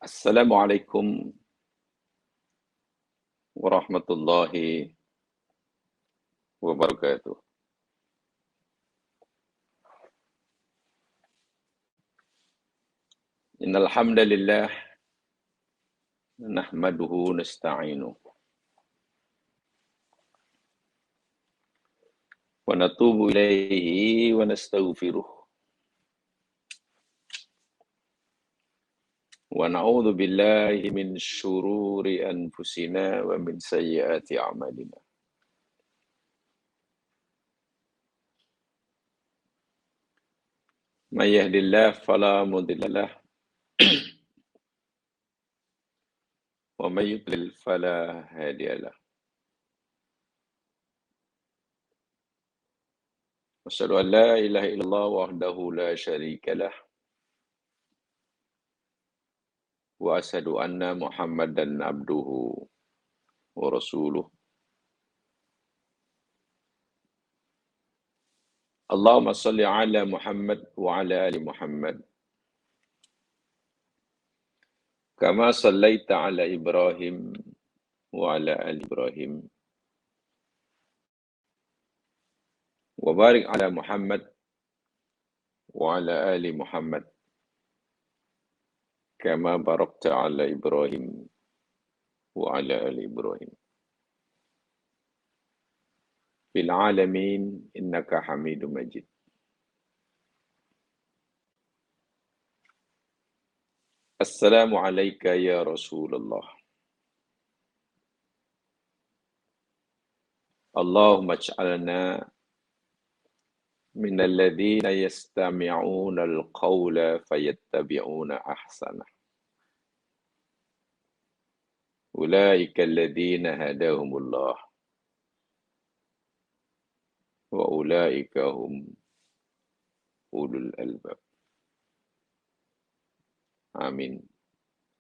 Assalamualaikum warahmatullahi wabarakatuh. Innal hamdalillah nahmaduhu nasta'inu wa natubu ilaihi wa nastaghfiruh wa na'udzu billahi min syururi anfusina wa min sayyiati a'malina. May yahdihillahu fala mudilla lahu wa may yudlil fala hadiya lahu. Asyhadu an la ilaha illallah wahdahu la syarika lah wa asyhadu anna Muhammadan abduhu wa rasuluh. Allahumma salli ala Muhammad wa ala ali Muhammad kama sallaita ala Ibrahim wa ala ali Ibrahim wa barik ala Muhammad wa ala ali Muhammad kama barakta ala Ibrahim wa ala ali Ibrahim fil alamin innaka Hamidum Majid. Assalamu alayka ya Rasulullah. Allahumma ij'alna من الذين يستمعون القول فيتبعون أحسنه أولئك الذين هداهم الله وأولئك هم أولو الألباب آمين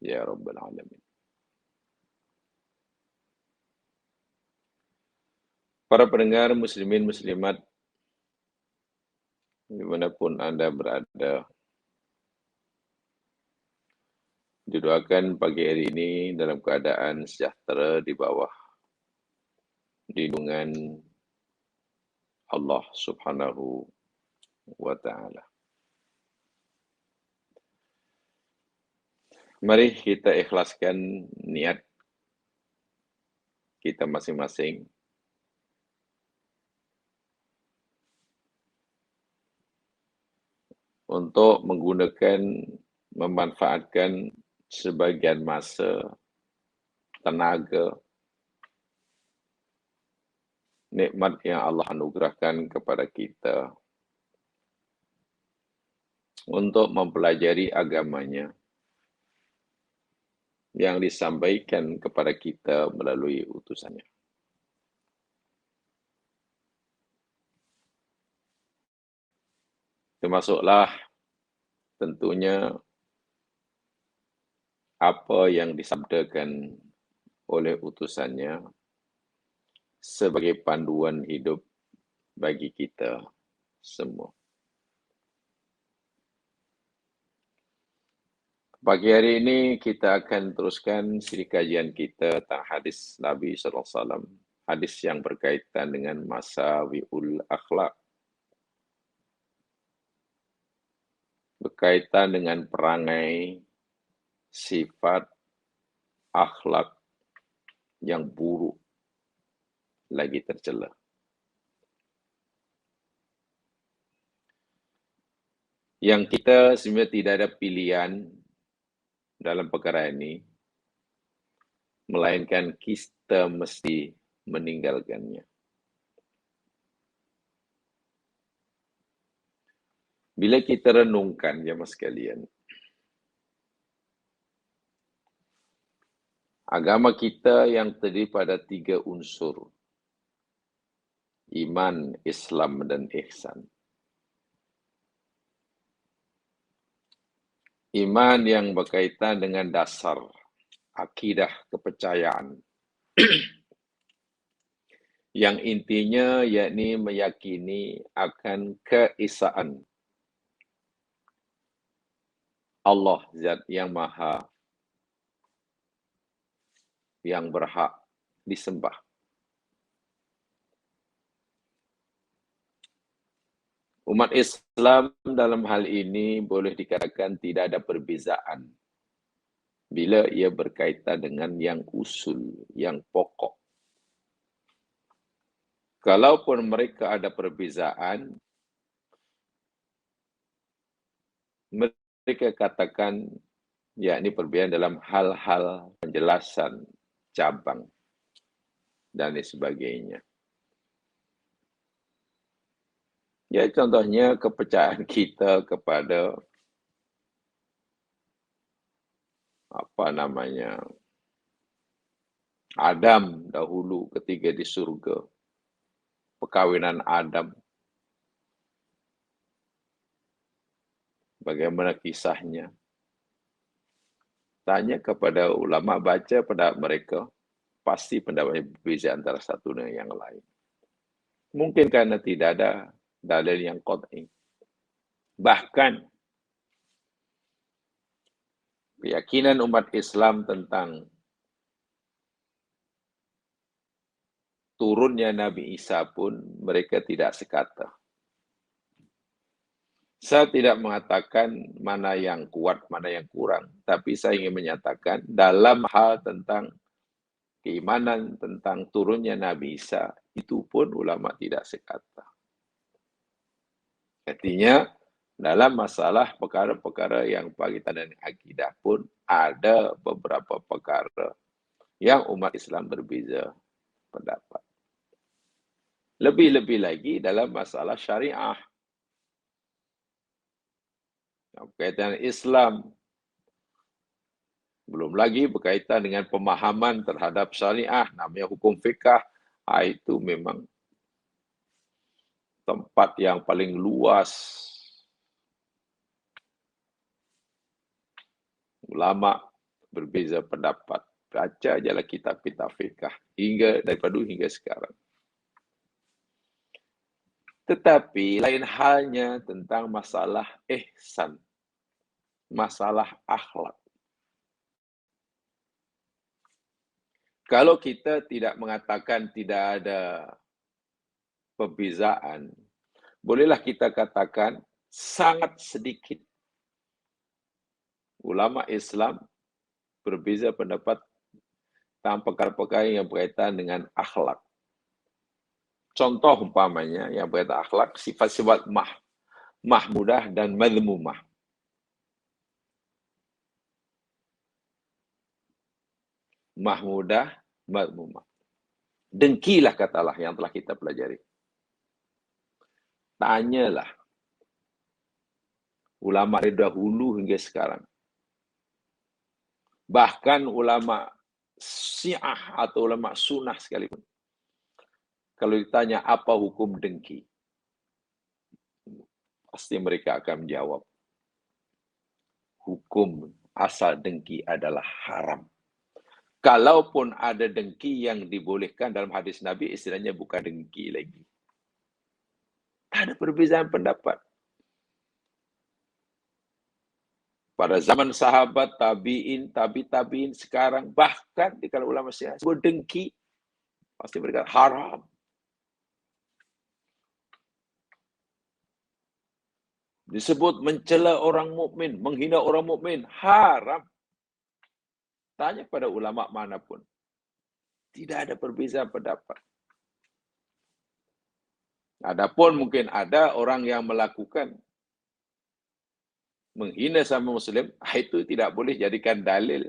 يا رب العالمين. Para pendengar muslimin muslimat dimanapun Anda berada, didoakan pagi hari ini dalam keadaan sejahtera di bawah lindungan Allah Subhanahu wa Ta'ala. Mari kita ikhlaskan niat kita masing-masing untuk memanfaatkan sebagian masa, tenaga, nikmat yang Allah anugerahkan kepada kita untuk mempelajari agamanya yang disampaikan kepada kita melalui utusannya. Termasuklah tentunya apa yang disabdakan oleh utusannya sebagai panduan hidup bagi kita semua. Pagi hari ini kita akan teruskan siri kajian kita tentang hadis Nabi SAW, hadis yang berkaitan dengan masawi'ul akhlak, berkaitan dengan perangai, sifat, akhlak yang buruk lagi tercela. Yang kita sebenarnya tidak ada pilihan dalam perkara ini, melainkan kita mesti meninggalkannya. Bila kita renungkan, jemaah sekalian, agama kita yang terdiri pada 3 unsur, iman, Islam, dan ihsan. Iman yang berkaitan dengan dasar, akidah, kepercayaan, yang intinya yakni meyakini akan keesaan Allah, Zat yang Maha yang berhak disembah. Umat Islam dalam hal ini boleh dikatakan tidak ada perbezaan bila ia berkaitan dengan yang usul, yang pokok. Kalaupun mereka ada perbezaan, mereka katakan yakni perbedaan dalam hal-hal penjelasan cabang dan sebagainya. Ya, contohnya kepercayaan kita kepada Adam dahulu ketika di surga. Perkawinan Adam. Bagaimana kisahnya? Tanya kepada ulama, baca pada mereka, pasti pendapatnya berbeza antara satu dengan yang lain. Mungkin karena tidak ada dalil yang qat'i. Bahkan keyakinan umat Islam tentang turunnya Nabi Isa pun mereka tidak sekata. Saya tidak mengatakan mana yang kuat, mana yang kurang. Tapi saya ingin menyatakan dalam hal tentang keimanan tentang turunnya Nabi Isa, itu pun ulama tidak sekata. Artinya, dalam masalah perkara-perkara yang berkaitan dengan akidah pun ada beberapa perkara yang umat Islam berbeza pendapat. Lebih-lebih lagi dalam masalah syariah. Berkaitan Islam, belum lagi berkaitan dengan pemahaman terhadap syariah, namanya hukum fikah, itu memang tempat yang paling luas. Ulama berbeza pendapat. Baca ajalah kitab-kitab fikah daripada hingga sekarang. Tetapi lain halnya tentang masalah ihsan, masalah akhlak. Kalau kita tidak mengatakan tidak ada perbezaan, bolehlah kita katakan sangat sedikit ulama Islam berbeza pendapat tentang perkara-perkara yang berkaitan dengan akhlak. Contoh umpamanya yang berkaitan akhlak, sifat-sifat mahmudah dan madhmumah. Mahmudah, madhmumah. Dengkilah katalah yang telah kita pelajari. Tanyalah ulama dari dahulu hingga sekarang. Bahkan ulama Syiah atau ulama sunnah sekalipun. Kalau ditanya apa hukum dengki, pasti mereka akan menjawab, hukum asal dengki adalah haram. Kalaupun ada dengki yang dibolehkan dalam hadis Nabi, istilahnya bukan dengki lagi. Tak ada perbezaan pendapat. Pada zaman sahabat, tabi'in, tabi'in sekarang, bahkan di kalangan ulama Syiah, sebut dengki, pasti mereka haram. Disebut mencela orang mukmin, menghina orang mukmin, haram. Tanya pada ulama manapun. Tidak ada perbezaan pendapat. Adapun mungkin ada orang yang melakukan menghina sama muslim, itu tidak boleh jadikan dalil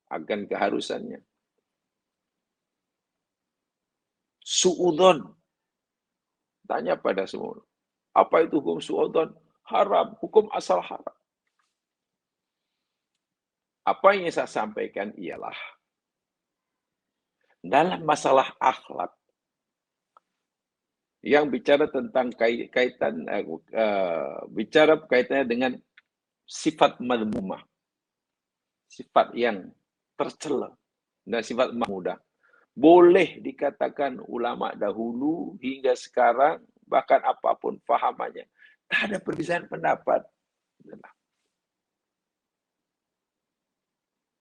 akan keharusannya. Su'udon. Tanya pada semua. Apa itu hukum su'udon? Haram. Hukum asal haram. Apa yang saya sampaikan ialah dalam masalah akhlak yang bicara tentang bicara kaitannya dengan sifat madhmumah, sifat yang tercela dan sifat mahmudah. Boleh dikatakan ulama dahulu hingga sekarang, bahkan apapun fahamannya, tak ada perbedaan pendapat.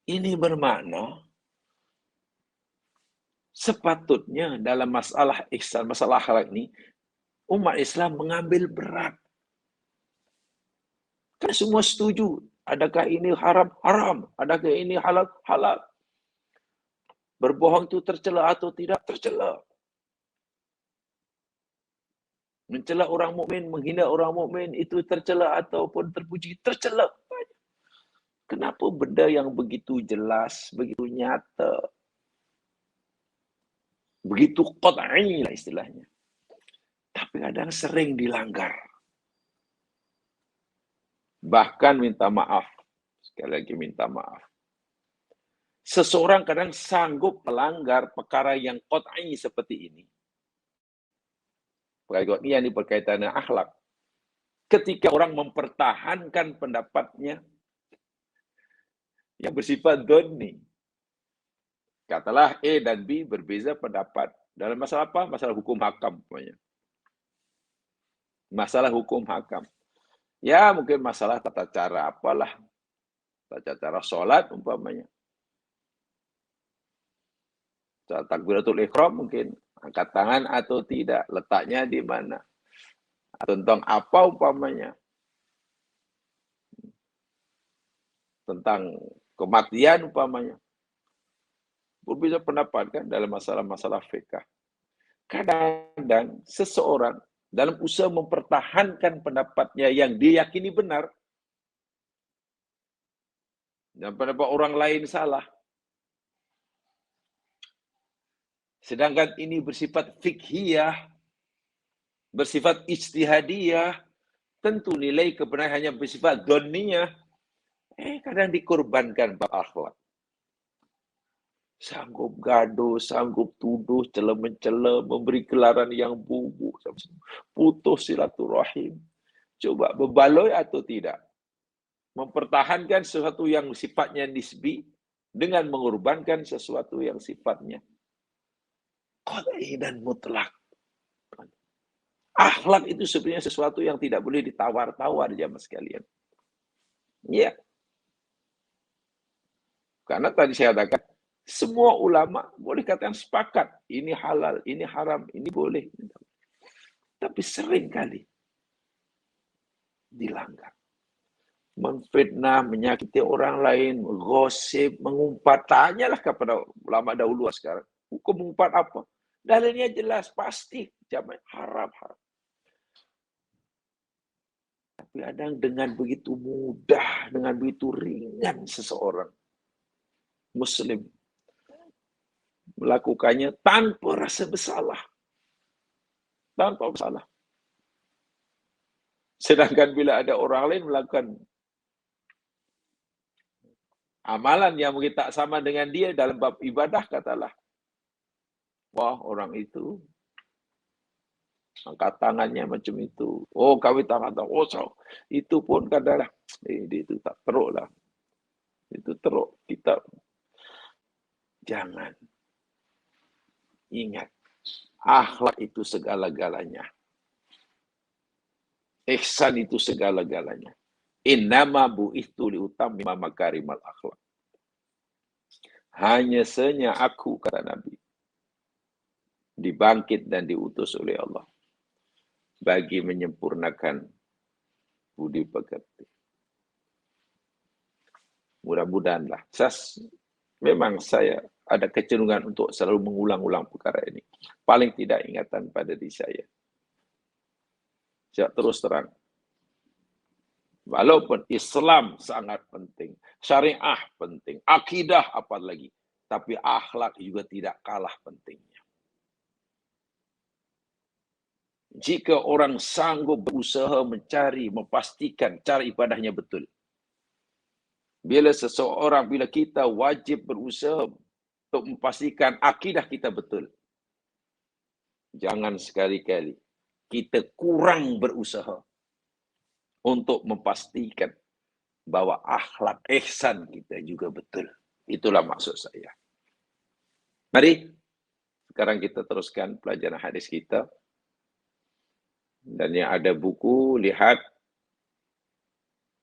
Ini bermakna Sepatutnya dalam masalah ihsan, masalah akhlak ini, umat Islam mengambil berat. Kan semua setuju. Adakah ini haram? Haram. Adakah ini halal? Halal. Berbohong itu tercela atau tidak? Tercela. Mencela orang mukmin, menghina orang mukmin itu tercela ataupun terpuji? Tercela. Kenapa benda yang begitu jelas, begitu nyata, begitu qat'i lah istilahnya, tapi kadang sering dilanggar. Bahkan minta maaf. Sekali lagi minta maaf. Seseorang kadang sanggup melanggar perkara yang qat'i seperti ini. Perkara ini berkaitan dengan akhlak. Ketika orang mempertahankan pendapatnya yang bersifat dhonni. Katalah A dan B berbeza pendapat. Dalam masalah apa? Masalah hukum hakam. Masalah hukum hakam. Ya mungkin masalah tata cara apalah. Tata cara sholat umpamanya. Takbiratul ihram mungkin angkat tangan atau tidak, letaknya di mana, tentang apa umpamanya, tentang kematian umpamanya, berbeda pendapat kan dalam masalah-masalah fikih. Kadang-kadang seseorang dalam usaha mempertahankan pendapatnya yang dia yakini benar dan pendapat orang lain salah, sedangkan ini bersifat fikhiyah, bersifat ijtihadiyah, tentu nilai kebenaran hanya bersifat dhonniyah. Kadang dikorbankan bab akhlak. Sanggup gaduh, sanggup tuduh, cela-mencela, memberi gelaran yang buruk, putus silaturahim. Coba berbaloi atau tidak? Mempertahankan sesuatu yang sifatnya nisbi dengan mengorbankan sesuatu yang sifatnya qat'i dan mutlak. Akhlak itu sebenarnya sesuatu yang tidak boleh ditawar-tawar, jamaah sekalian. Ya. Karena tadi saya katakan, semua ulama boleh katakan sepakat. Ini halal, ini haram, ini boleh. Tapi sering kali dilanggar. Memfitnah, menyakiti orang lain, gosip, mengumpat. Tanyalah kepada ulama dahulu sekarang. Hukum mengumpat apa? Dalilnya jelas, pasti. Jangan haram. Tapi kadang dengan begitu mudah, dengan begitu ringan seseorang Muslim melakukannya tanpa rasa bersalah. Tanpa bersalah. Sedangkan bila ada orang lain melakukan amalan yang mungkin tak sama dengan dia dalam bab ibadah, katalah, wah orang itu angkat tangannya macam itu. Oh kami tangan, oh so. Itu pun katalah, itu tak teruk lah. Itu teruk. Kita jangan. Ingat, akhlak itu segala-galanya. Ihsan itu segala-galanya. Innama bu'ithtu liutammima makarimal akhlak. Hanya senya aku, kata Nabi, dibangkit dan diutus oleh Allah bagi menyempurnakan budi pekerti. Mudah-mudahanlah. Memang saya ada kecenderungan untuk selalu mengulang-ulang perkara ini. Paling tidak ingatan pada diri saya. Saya terus terang. Walaupun Islam sangat penting, syariah penting, akidah apa lagi, tapi akhlak juga tidak kalah pentingnya. Jika orang sanggup berusaha mencari, memastikan cara ibadahnya betul. Bila kita wajib berusaha untuk memastikan akidah kita betul. Jangan sekali-kali kita kurang berusaha untuk memastikan bahwa akhlak ihsan kita juga betul. Itulah maksud saya. Mari sekarang kita teruskan pelajaran hadis kita. Dan yang ada buku, lihat.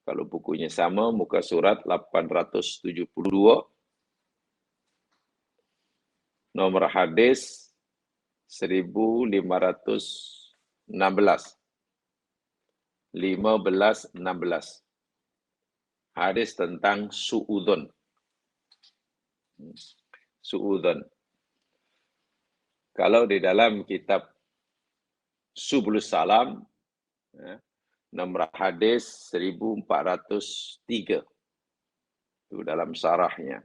Kalau bukunya sama, muka surat 872. Nomor hadis 1516. 1516. Hadis tentang su'udzon. Su'udzon. Kalau di dalam kitab Subulus Salam, nomor hadis 1403. Itu dalam syarahnya.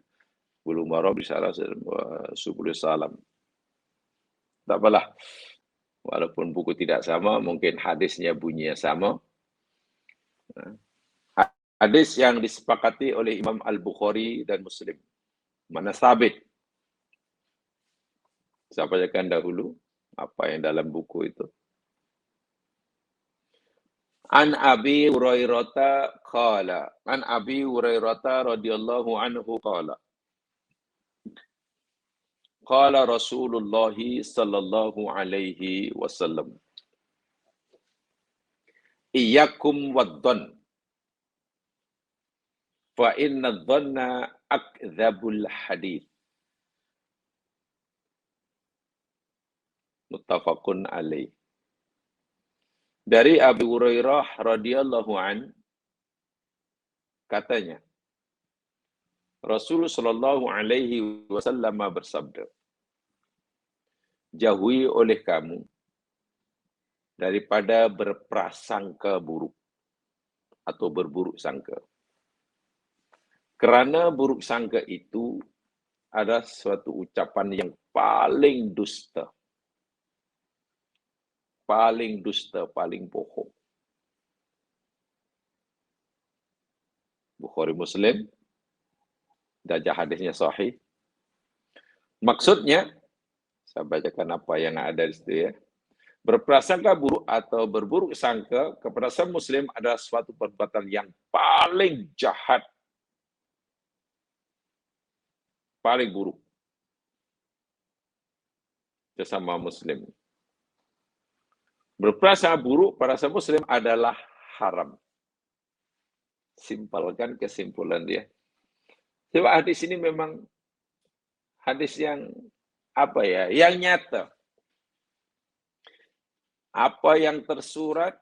Bulughul Maram syarah Subulus Salam. Tak apalah. Walaupun buku tidak sama, mungkin hadisnya bunyinya sama. Hadis yang disepakati oleh Imam Al-Bukhari dan Muslim. Mana sabit. Saya bacakan dahulu apa yang dalam buku itu. An Abi Hurairah qala, an Abi Hurairah radhiyallahu anhu qala, qala Rasulullah sallallahu alaihi wasallam, iyyakum wad-dhann, fa inna adh-dhanna akdzabul hadits. Muttafaqun alaih. Dari Abu Hurairah radhiyallahu an, katanya, Rasulullah sallallahu alaihi wasallam bersabda, jauhi oleh kamu daripada berprasangka buruk atau berburuk sangka. Kerana buruk sangka itu adalah suatu ucapan yang paling dusta. Paling dusta, paling bohong. Bukhari Muslim, darjah hadisnya sahih. Maksudnya, saya bacakan apa yang ada di situ ya. Berprasangka buruk atau berburuk sangka kepada sang Muslim adalah suatu perbuatan yang paling jahat. Paling buruk. Sesama Muslim. Berprasangka buruk pada sang Muslim adalah haram. Simpelkan kesimpulan dia. Sebab hadis ini memang hadis yang apa ya, yang nyata. Apa yang tersurat,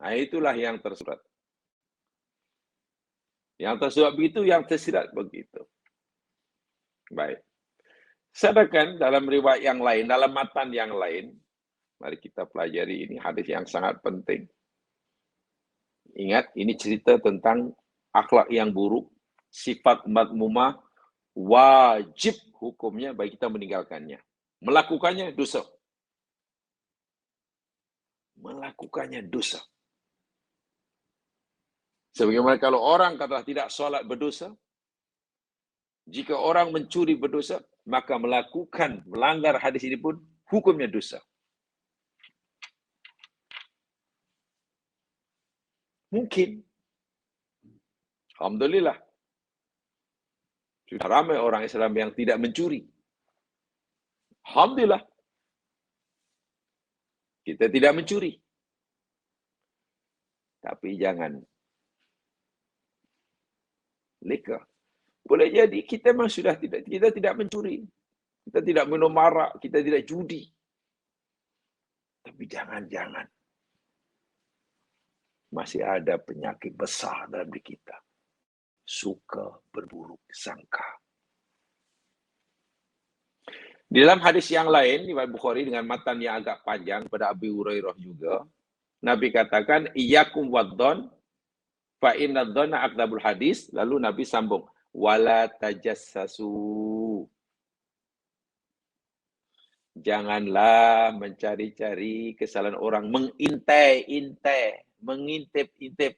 nah itulah yang tersurat. Yang tersurat begitu, yang tersirat begitu. Baik. Sedangkan dalam riwayat yang lain, dalam matan yang lain, mari kita pelajari ini hadis yang sangat penting. Ingat, ini cerita tentang akhlak yang buruk, sifat madmumah, wajib hukumnya bagi kita meninggalkannya. Melakukannya dosa. Melakukannya dosa. Sebagaimana kalau orang katalah tidak solat berdosa, jika orang mencuri berdosa, maka melanggar hadis ini pun hukumnya dosa. Mungkin. Alhamdulillah. Sudah ramai orang Islam yang tidak mencuri. Alhamdulillah. Kita tidak mencuri. Tapi jangan leka. Boleh jadi kita memang sudah tidak mencuri. Kita tidak minum arak, kita tidak judi. Tapi jangan-jangan masih ada penyakit besar dalam diri kita. Suka berburuk sangka. Di dalam hadis yang lain, riwayat Bukhari dengan matan yang agak panjang pada Abu Hurairah juga, Nabi katakan, iyyakum wad-dhann, fa inna adh-dhanna akdzabul hadis. Lalu Nabi sambung, wala tajassasu. Janganlah mencari-cari kesalahan orang, mengintai-intai, mengintip-intip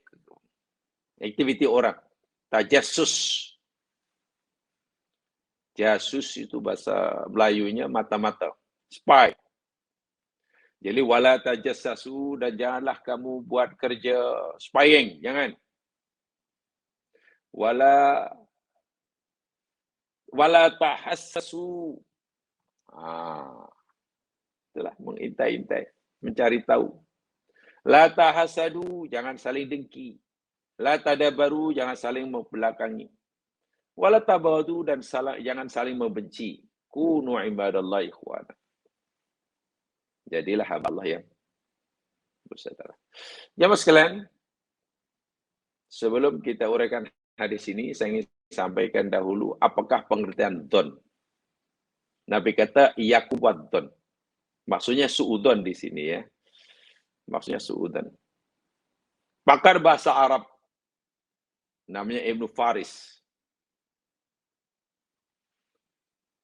aktiviti orang. Tajassus. Jasus itu bahasa Melayunya mata-mata. Spy. Jadi wala tajassasu, dan janganlah kamu buat kerja spying, jangan. Wala tahassasu. Itulah mengintai-intai, mencari tahu. La tahasadu, jangan saling dengki. La tadabaru, jangan saling membelakangi. Wala tabaghadu, dan jangan saling membenci. Kunu ibadallahi ikhwana. Jadilah hamba Allah yang bersaudara. Jamaah sekalian, sebelum kita uraikan hadis ini, saya ingin sampaikan dahulu apakah pengertian dzon. Nabi kata yakubat dzon. Maksudnya suudzon di sini ya. Maksudnya suudzon. Pakar bahasa Arab namanya Ibnu Faris.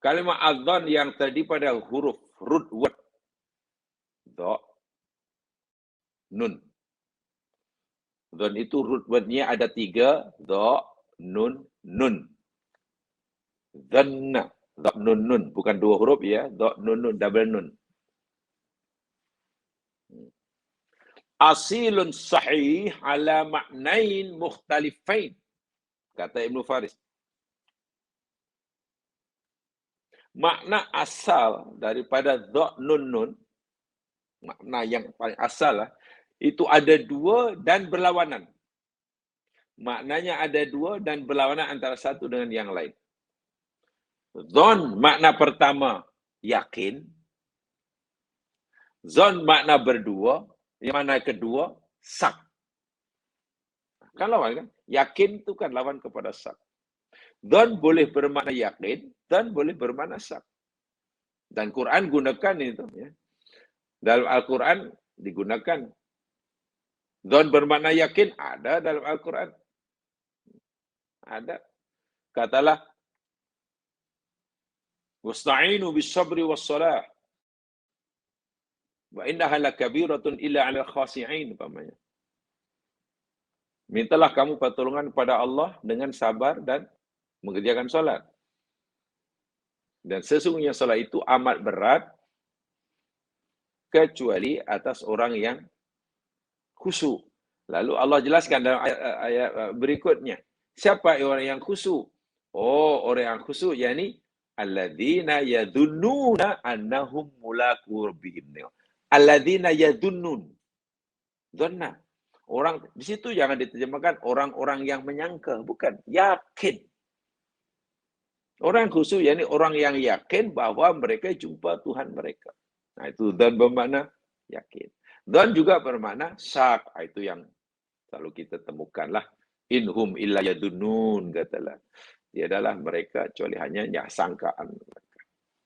Kalimat adzon yang terdiri pada huruf root word do, nun. Dzon itu root word-nya ada 3, do, nun, nun. Dzanna, do, nun, nun. Bukan 2 huruf ya, do, nun, nun, double nun. Asilun sahih ala maknain mukhtalifain. Kata Ibnu Faris. Makna asal daripada do, nun, nun, makna yang paling asal lah, itu ada 2 dan berlawanan. Maknanya ada 2 dan berlawanan antara satu dengan yang lain. Zon makna pertama yakin. Zon makna berdua, yang mana kedua sak. Kan lawan kan? Yakin itu kan lawan kepada sak. Zon boleh bermakna yakin, dan boleh bermakna sak. Dan Quran gunakan itu ya. Dalam Al-Quran digunakan. Zon bermakna yakin ada dalam Al-Quran. Ada. Katalah wasta'inu bis-sabri was-salah. Wa innaha lakabiratun illa 'alal khashi'in, umpamanya. Mintalah kamu pertolongan kepada Allah dengan sabar dan mengerjakan solat. Dan sesungguhnya solat itu amat berat kecuali atas orang yang khusyuk. Lalu Allah jelaskan dalam ayat berikutnya. Siapa orang yang khusyuk? Oh, orang yang khusyuk yakni alladzina yadhunnuna annahum mulaqu rabbihim. Alladzina yadhunnun. Dhanna. Orang di situ jangan diterjemahkan orang-orang yang menyangka, bukan, yakin. Orang khusyuk yakni orang yang yakin bahwa mereka jumpa Tuhan mereka. Nah, itu dan bermakna yakin. Dan juga bermakna syak. Itu yang selalu kita temukanlah. Inhum illa yadunnun, katalah. Dia adalah mereka kecuali hanya sangkaan mereka.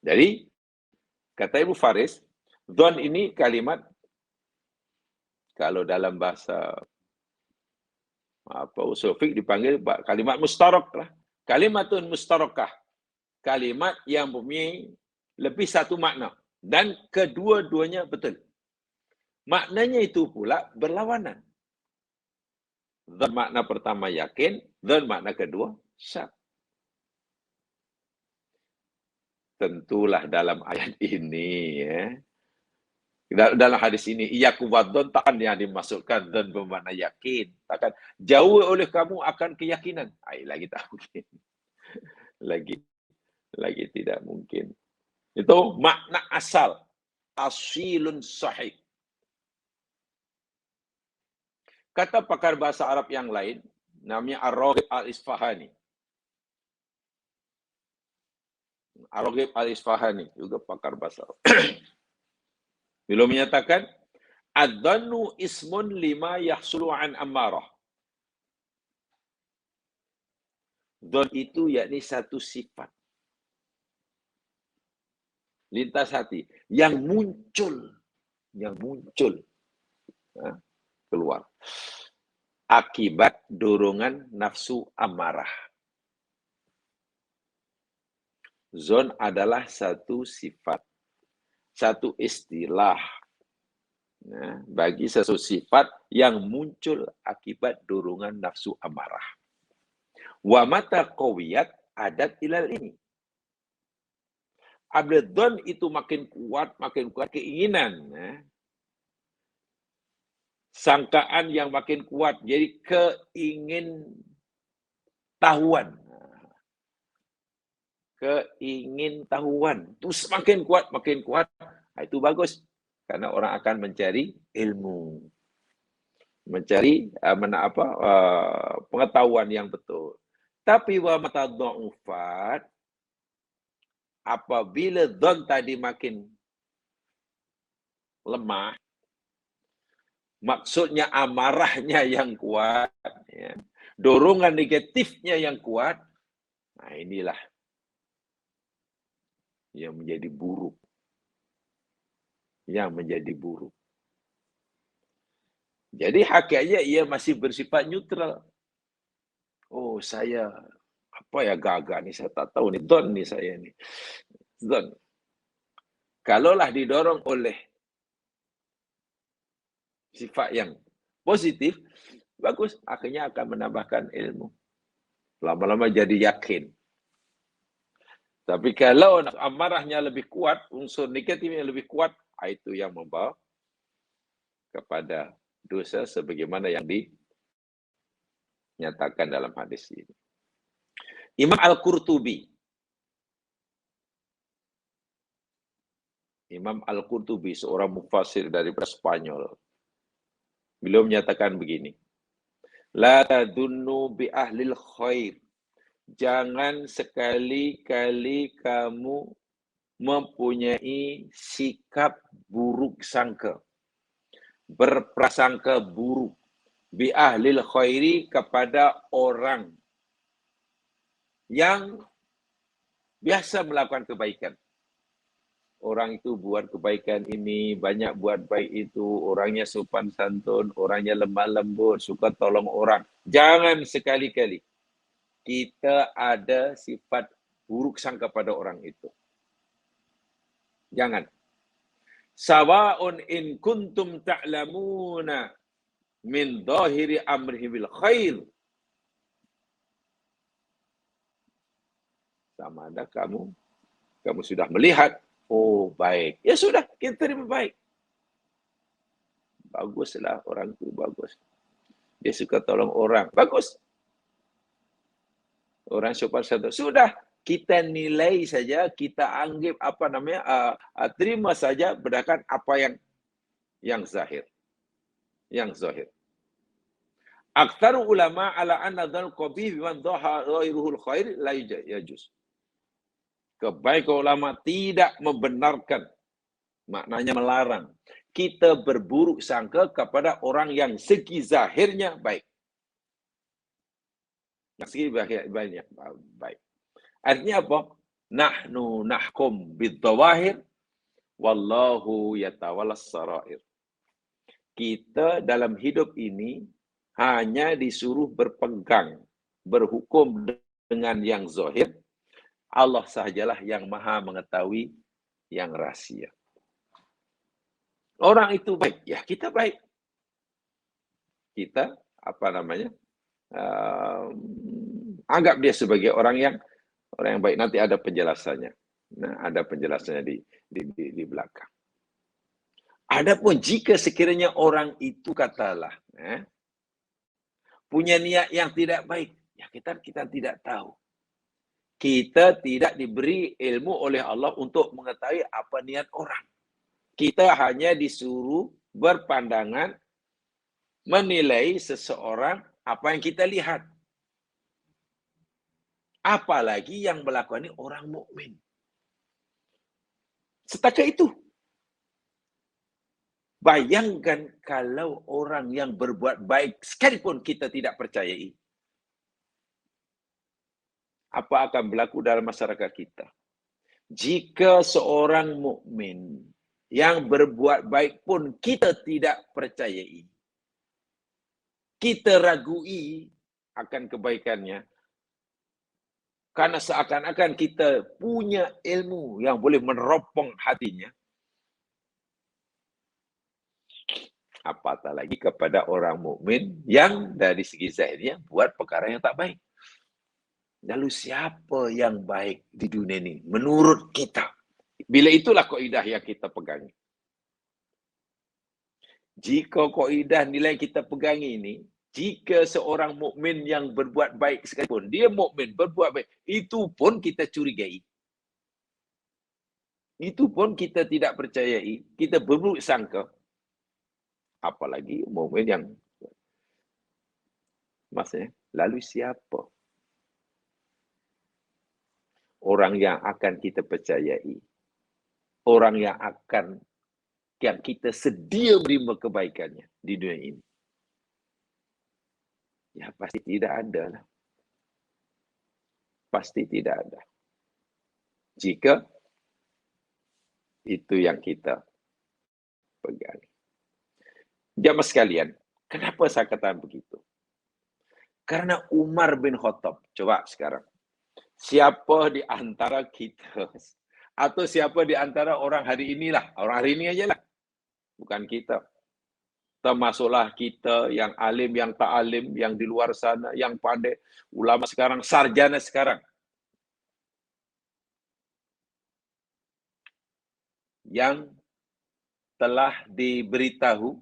Jadi, kata Ibu Faris, dzon ini kalimat, kalau dalam bahasa usul fiqh dipanggil kalimat mustarak lah. Kalimatun mustarakah. Kalimat yang mempunyai lebih satu makna. Dan kedua-duanya betul. Maknanya itu pula berlawanan. Dzon makna pertama yakin, dzon makna kedua syak. Tentulah dalam ayat ini ya. Dalam hadis ini, iyakum dzon takkan yang dimaksudkan dzon bermakna yakin. Takkan jauh oleh kamu akan keyakinan. Lagi tak mungkin. Lagi tidak mungkin. Itu makna asal. Asilun sahih. Kata pakar bahasa Arab yang lain, namanya Ar-Raghib Al-Isfahani. Ar-Raghib Al-Isfahani, juga pakar bahasa Arab. Beliau menyatakan, Adz-dzannu ismun lima yahsulu an ammarah. Dzon itu yakni satu sifat. Lintas hati. Yang muncul. Keluar. Akibat dorongan nafsu amarah. Zon adalah satu sifat, satu istilah bagi sesuatu sifat yang muncul akibat dorongan nafsu amarah. Wa mata qawiyat adat ilal ini. Abdadzon itu makin kuat keinginan. Sangkaan yang makin kuat, jadi keingin tahuan. Itu semakin kuat. Itu bagus. Karena orang akan mencari ilmu. Mencari pengetahuan yang betul. Tapi wa mata dha'ufat, apabila dhon tadi makin lemah, maksudnya amarahnya yang kuat, ya, dorongan negatifnya yang kuat, nah inilah yang menjadi buruk. Yang menjadi buruk. Jadi hakikatnya ia masih bersifat neutral. Oh, saya apa ya gagah nih, saya tak tahu nih, don nih saya nih. Don. Kalaulah didorong oleh sifat yang positif, bagus, akhirnya akan menambahkan ilmu. Lama-lama jadi yakin. Tapi kalau amarahnya lebih kuat, unsur negatifnya lebih kuat, itu yang membawa kepada dosa sebagaimana yang dinyatakan dalam hadis ini. Imam Al-Qurtubi. Imam Al-Qurtubi, seorang mufassir dari Spanyol. Beliau menyatakan begini. La tadunnu bi ahlil khair. Jangan sekali-kali kamu mempunyai sikap buruk sangka. Berprasangka buruk. Bi ahlil khairi, kepada orang yang biasa melakukan kebaikan. Orang itu buat kebaikan ini, banyak buat baik itu, orangnya sopan santun, orangnya lemah lembut, suka tolong orang. Jangan sekali-kali kita ada sifat buruk sangka pada orang itu. Jangan. Sawa'un in kuntum ta'lamuna min dhahiri amrihi bil khair. Sama ada kamu sudah melihat, oh baik, ya sudah, kita terima baik. Baguslah orang itu, bagus. Dia suka tolong orang, bagus. Orang sopan santun, sudah, kita nilai saja, kita anggap terima saja berdasarkan apa yang zahir. Yang zahir. Aktsaru ulama ala anna dzal qabih biman dhahiruhul khair la yajuz. Kebaikan ulama tidak membenarkan, maknanya melarang kita berburuk sangka kepada orang yang segi zahirnya baik. Yang segi zahirnya baik. Artinya apa? Nahnu nahkum bidzawahir wallahu yatawallas sarair. Kita dalam hidup ini hanya disuruh berpegang, berhukum dengan yang zahir. Allah sahajalah yang maha mengetahui yang rahasia. Orang itu baik, ya kita baik. Kita anggap dia sebagai orang yang baik. Nanti ada penjelasannya. Nah, ada penjelasannya di belakang. Adapun jika sekiranya orang itu katalah punya niat yang tidak baik, ya kita tidak tahu. Kita tidak diberi ilmu oleh Allah untuk mengetahui apa niat orang. Kita hanya disuruh berpandangan menilai seseorang apa yang kita lihat. Apalagi yang melakukan ini orang mukmin. Setakat itu. Bayangkan kalau orang yang berbuat baik sekalipun kita tidak percayai. Apa akan berlaku dalam masyarakat kita? Jika seorang mukmin yang berbuat baik pun kita tidak percayai, kita ragui akan kebaikannya, karena seakan-akan kita punya ilmu yang boleh meneropong hatinya, apatah lagi kepada orang mukmin yang dari segi zahirnya buat perkara yang tak baik. Lalu siapa yang baik di dunia ini menurut kita? Bila itulah kaidah yang kita pegangi. Jika kaidah nilai kita pegangi ini, jika seorang mukmin yang berbuat baik sekalipun, dia mukmin berbuat baik, itu pun kita curigai. Itu pun kita tidak percayai, kita berburuk sangka. Apalagi mukmin yang maksudnya, lalu siapa orang yang akan kita percayai, orang yang kita sedia menerima kebaikannya di dunia ini. Ya pasti tidak ada lah. Pasti tidak ada. Jika itu yang kita pegang. Jamaah sekalian, kenapa saya katakan begitu? Karena Umar bin Khattab, coba sekarang, siapa di antara kita, atau siapa di antara orang hari inilah, orang hari ini aja lah, bukan kita, termasuklah kita yang alim, yang tak alim, yang di luar sana, yang pandai, ulama sekarang, sarjana sekarang, yang telah diberitahu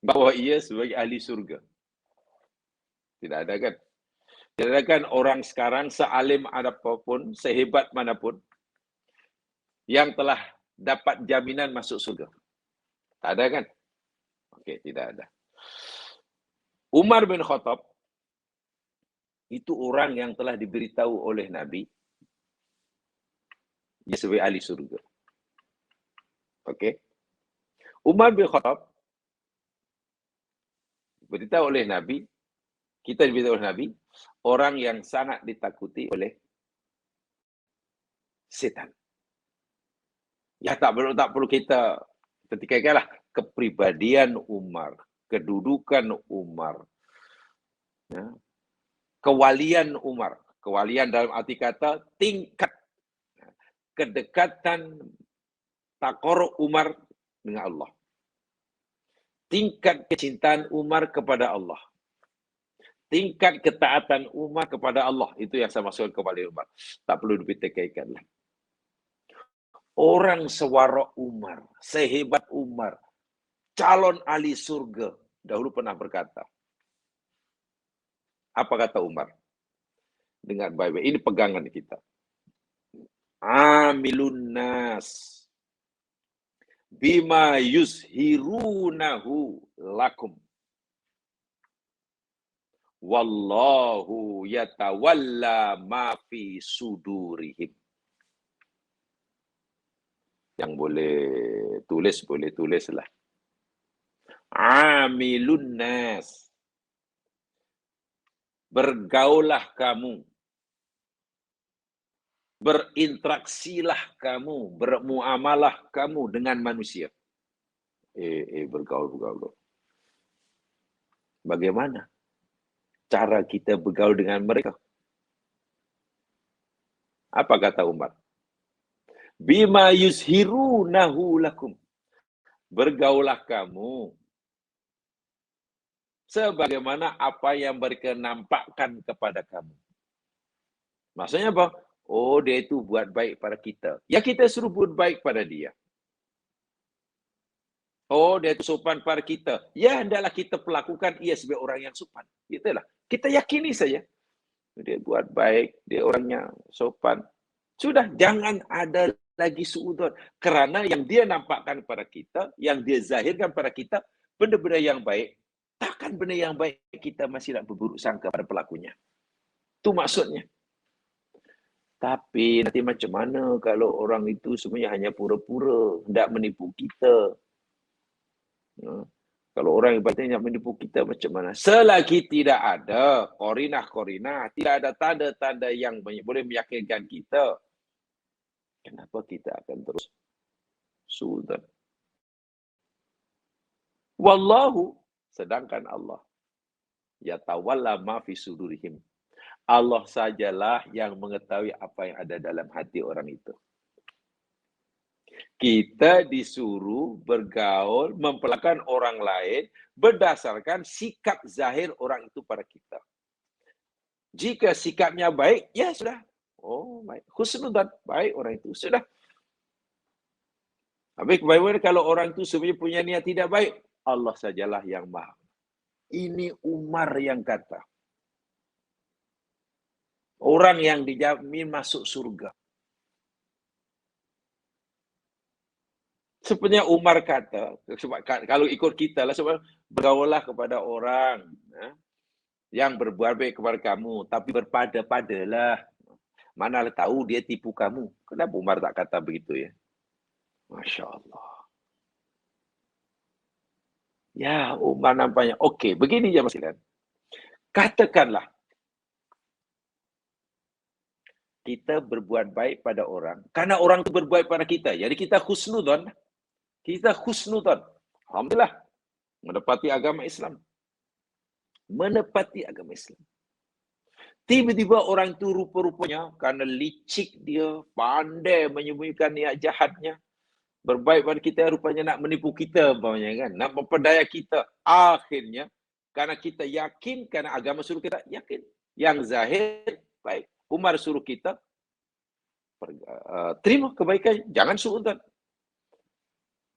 bahwa ia sebagai ahli surga. Tidak ada kan? Tidak ada kan orang sekarang sealim apapun, sehebat manapun, yang telah dapat jaminan masuk surga. Tak ada kan? Okey, tidak ada. Umar bin Khattab itu orang yang telah diberitahu oleh Nabi dia sebagai ahli surga. Okey. Umar bin Khattab diberitahu oleh Nabi, kita diberitahu oleh Nabi, orang yang sangat ditakuti oleh setan. Ya tak perlu kita ketikaikanlah kepribadian Umar, kedudukan Umar, ya, kewalian Umar. Kewalian dalam arti kata tingkat kedekatan takarub Umar dengan Allah. Tingkat kecintaan Umar kepada Allah. Tingkat ketaatan Umar kepada Allah. Itu yang saya maksud kewalian Umar. Tak perlu dipertikaikan. Orang sewarak Umar, sehebat Umar, calon ahli surga, dahulu pernah berkata. Apa kata Umar? Dengar baik-baik. Ini pegangan kita. Amilun nas bima yuzhirunahu lakum. Wallahu yatawalla ma fi sudurihim. Yang boleh tulislah. Amilun nas. Bergaulah kamu. Berinteraksilah kamu, bermuamalah kamu dengan manusia. Bergaul. Bagaimana cara kita bergaul dengan mereka? Apa kata Umar? Bima yuzhirunahu lakum. Bergaulah kamu sebagaimana apa yang mereka nampakkan kepada kamu. Maksudnya apa? Oh, dia itu buat baik pada kita. Ya, kita suruh buat baik pada dia. Oh, dia itu sopan pada kita. Ya, hendaklah kita perlakukan ia sebagai orang yang sopan. Itulah. Kita yakini saja. Dia buat baik, dia orangnya sopan. Sudah, jangan ada lagi suudzon. Kerana yang dia nampakkan pada kita, yang dia zahirkan pada kita, benda-benda yang baik. Takkan benda yang baik kita masih nak berburuk sangka pada pelakunya. Itu maksudnya. Tapi nanti macam mana kalau orang itu sebenarnya hanya pura-pura, hendak menipu kita. Kalau orang ibaratnya nak menipu kita macam mana? Selagi tidak ada korinah-korinah, tidak ada tanda-tanda yang boleh meyakinkan kita, kenapa kita akan terus suudzon? Wallahu, sedangkan Allah, yatawalla ma fi sudurihim. Allah sajalah yang mengetahui apa yang ada dalam hati orang itu. Kita disuruh bergaul, memperlakukan orang lain berdasarkan sikap zahir orang itu pada kita. Jika sikapnya baik, ya sudah. Oh, baik. Husnudzan, baik orang itu. Sudah. Habis bagaimana kalau orang itu sebenarnya punya niat tidak baik? Allah sajalah yang maha. Ini Umar yang kata. Orang yang dijamin masuk surga. Sebenarnya Umar kata, kalau ikut kita lah, bergaullah kepada orang. yang berbuat baik kepada kamu, tapi berpada-padalah. Manalah tahu dia tipu kamu. Kenapa Umar tak kata begitu ya? Masya Allah. Ya, Umar nampaknya. Okey, begini je Mas Ilan. Katakanlah kita berbuat baik pada orang, karena orang itu berbuat pada kita. Jadi kita husnudon. Kita husnudon. Alhamdulillah. Menepati agama Islam. Menepati agama Islam. Tiba-tiba orang itu rupa-rupanya, karena licik dia, pandai menyembunyikan niat jahatnya, berbaik pada kita, rupanya nak menipu kita, umpamanya kan, nak memperdaya kita. Akhirnya, karena kita yakin, karena agama suruh kita yakin, yang zahir baik. Umar suruh kita terima kebaikan, jangan suudzon.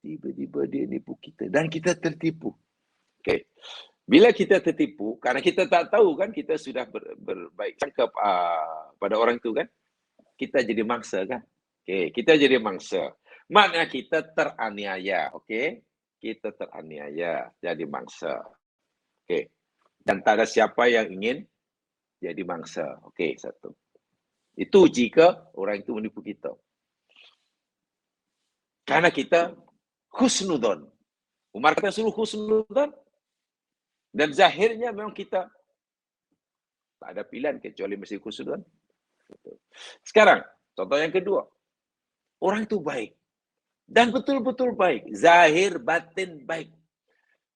Tiba-tiba dia nipu kita dan kita tertipu. Okey. Bila kita tertipu, karena kita tak tahu kan, kita sudah berbaik sangka pada orang itu kan, kita jadi mangsa kan. Okey, kita jadi mangsa. Maknanya kita teraniaya, okey? Kita teraniaya, jadi mangsa. Okey. Dan tak ada siapa yang ingin jadi mangsa. Okey, satu. Itu jika orang itu menipu kita. Karena kita husnudon. Umar kata suruh husnudon. Dan zahirnya memang kita tak ada pilihan kecuali mesti husnudon. Sekarang, contoh yang kedua. Orang itu baik. Dan betul-betul baik. Zahir, batin baik.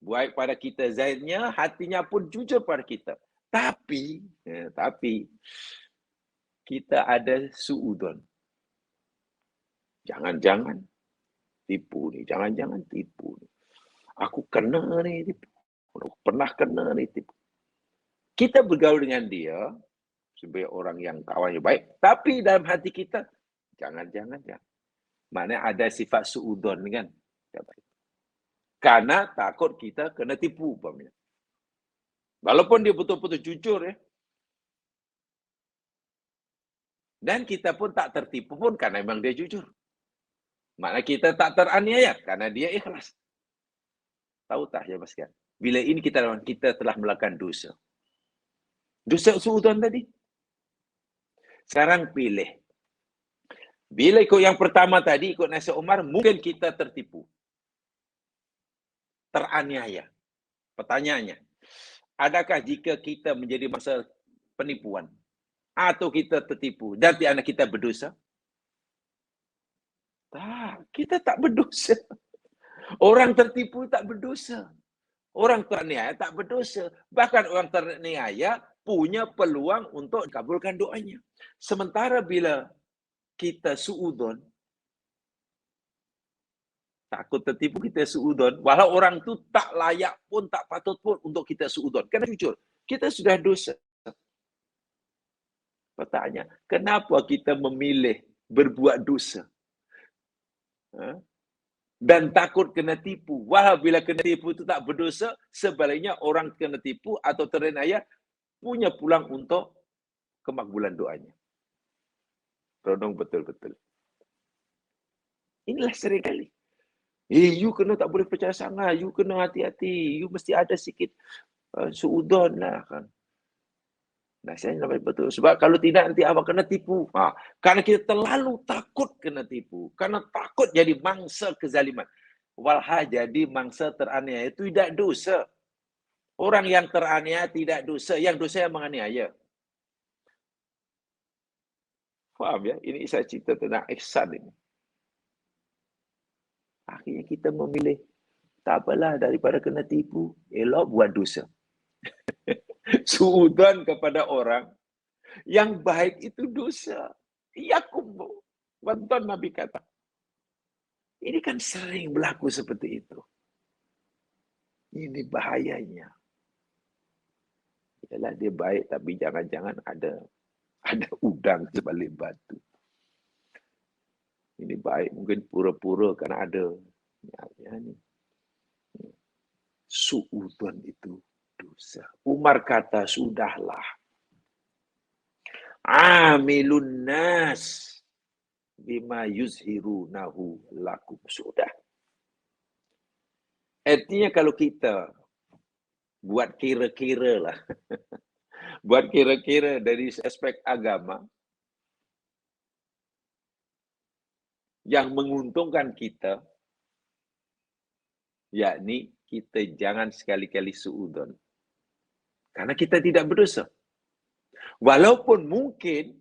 Baik pada kita zahirnya, hatinya pun jujur pada kita. Tapi kita ada suudon. Jangan-jangan tipu ni. Jangan-jangan tipu ni. Aku kena ni tipu. Aku pernah kena ni tipu. Kita bergaul dengan dia sebagai orang yang kawannya baik. Tapi dalam hati kita, jangan-jangan. Maknanya ada sifat suudon kan. Karena takut kita kena tipu. Umpamanya. Walaupun dia betul-betul jujur ya. Dan kita pun tak tertipu pun karena memang dia jujur. Maknanya kita tak teraniaya karena dia ikhlas. Tahu tak ya Mas kan? Bila ini kita telah melakukan dosa. Dosa suudzon tadi. Sekarang pilih. Bila ikut yang pertama tadi, ikut nasihat Umar, mungkin kita tertipu. Teraniaya. Pertanyaannya, adakah jika kita menjadi masa penipuan atau kita tertipu dan anak kita berdosa? Tak, kita tak berdosa. Orang tertipu tak berdosa. Orang teraniaya tak berdosa. Bahkan orang teraniaya punya peluang untuk kabulkan doanya. Sementara bila kita suudzon, takut tertipu kita suudzon, walau orang tu tak layak pun, tak patut pun untuk kita suudzon. Karena jujur, kita sudah dosa. Pertanyaan, kenapa kita memilih berbuat dosa? Dan takut kena tipu. Walau bila kena tipu itu tak berdosa, sebaliknya orang kena tipu atau teraniaya punya pulang untuk kemakbulan doanya. Renung betul-betul. Inilah seringkali. You kena tak boleh percaya sangat, you kena hati-hati, you mesti ada sikit suudzon lah kan. Nasihatnya namanya betul. Sebab kalau tidak nanti awak kena tipu. Karena kita terlalu takut kena tipu. Karena takut jadi mangsa kezaliman. Walha jadi mangsa teraniaya itu tidak dosa. Orang yang teraniaya tidak dosa. Yang dosa yang menganiaya. Faham ya? Ini saya cerita tentang ihsan ini. Akhirnya kita memilih, tak apalah daripada kena tipu, elok buat dosa. Suudzon kepada orang yang baik itu dosa. Yakum, bantuan Nabi kata. Ini kan sering berlaku seperti itu. Ini bahayanya. Yalah dia baik tapi jangan-jangan ada udang di balik batu. Ini baik mungkin pura-pura kerana ada. Suudzon itu dosa. Umar kata sudahlah. Amilun nas bima yuzhirunahu lakum. Sudah. Artinya kalau kita buat kira-kira lah. Buat kira-kira dari aspek agama, yang menguntungkan kita, yakni kita jangan sekali-kali suudzon. Karena kita tidak berdosa. Walaupun mungkin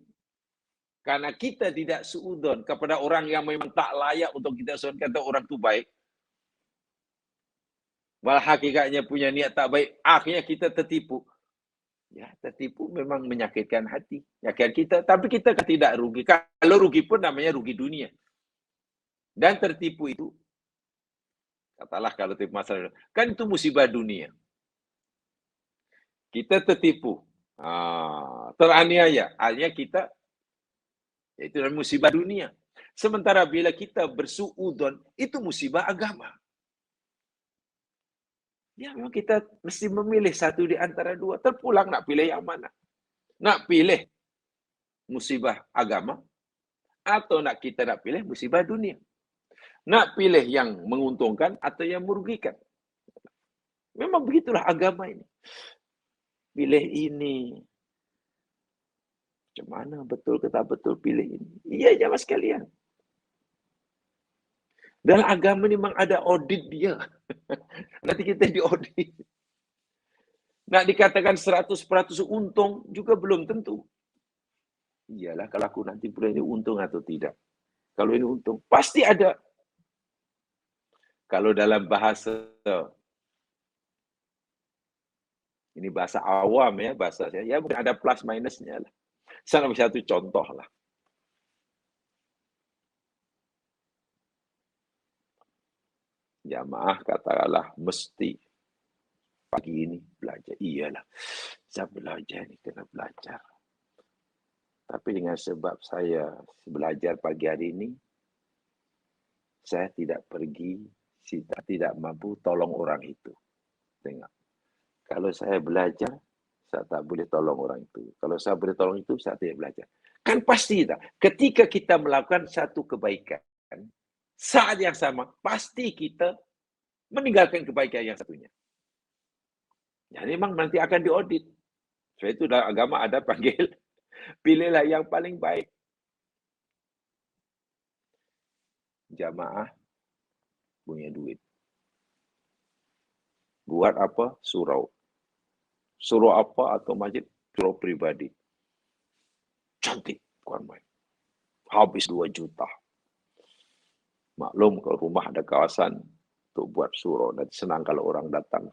karena kita tidak suudzon kepada orang yang memang tak layak untuk kita suudzon, kata orang itu baik, walau hakikatnya punya niat tak baik, akhirnya kita tertipu. Ya, tertipu memang menyakitkan hati. Menyakitkan kita, tapi kita tidak rugi. Kalau rugi pun namanya rugi dunia. Dan tertipu itu, katalah kalau tipu masalah, kan itu musibah dunia. Kita tertipu, teraniaya, akhirnya kita, itu musibah dunia. Sementara bila kita bersuudzon, itu musibah agama. Ya memang kita mesti memilih satu di antara dua. Terpulang nak pilih yang mana? Nak pilih musibah agama atau kita nak pilih musibah dunia? Nak pilih yang menguntungkan atau yang merugikan? Memang begitulah agama ini. Pilih ini. Macam mana betul ke tak betul pilih ini? Iya jamaah sekalian. Dalam agama ini memang ada audit dia. Nanti kita diaudit. Nak dikatakan 100% untung juga belum tentu. Iyalah kalau aku nanti bulan ini untung atau tidak. Kalau ini untung, pasti ada. Kalau dalam bahasa, ini bahasa awam ya, bahasa saya, ya mungkin ada plus minusnya lah. Salah satu contoh lah. Jamaah katakanlah mesti pagi ini belajar. Iyalah, saya belajar ini kena belajar. Tapi dengan sebab saya belajar pagi hari ini, saya tidak pergi, tidak mampu tolong orang itu. Tengok. Kalau saya belajar, saya tak boleh tolong orang itu. Kalau saya boleh tolong itu, saya tidak belajar. Kan pasti tak? Ketika kita melakukan satu kebaikan, saat yang sama, pasti kita meninggalkan kebaikan yang satunya. Jadi memang nanti akan diaudit. Sebab itu dalam agama ada panggil, pilihlah yang paling baik. Jamaah punya duit. Buat apa? Surau. Surau apa atau masjid? Surau pribadi. Cantik, bukan main. Habis 2 juta. Maklum kalau rumah ada kawasan untuk buat surau. Nanti senang kalau orang datang.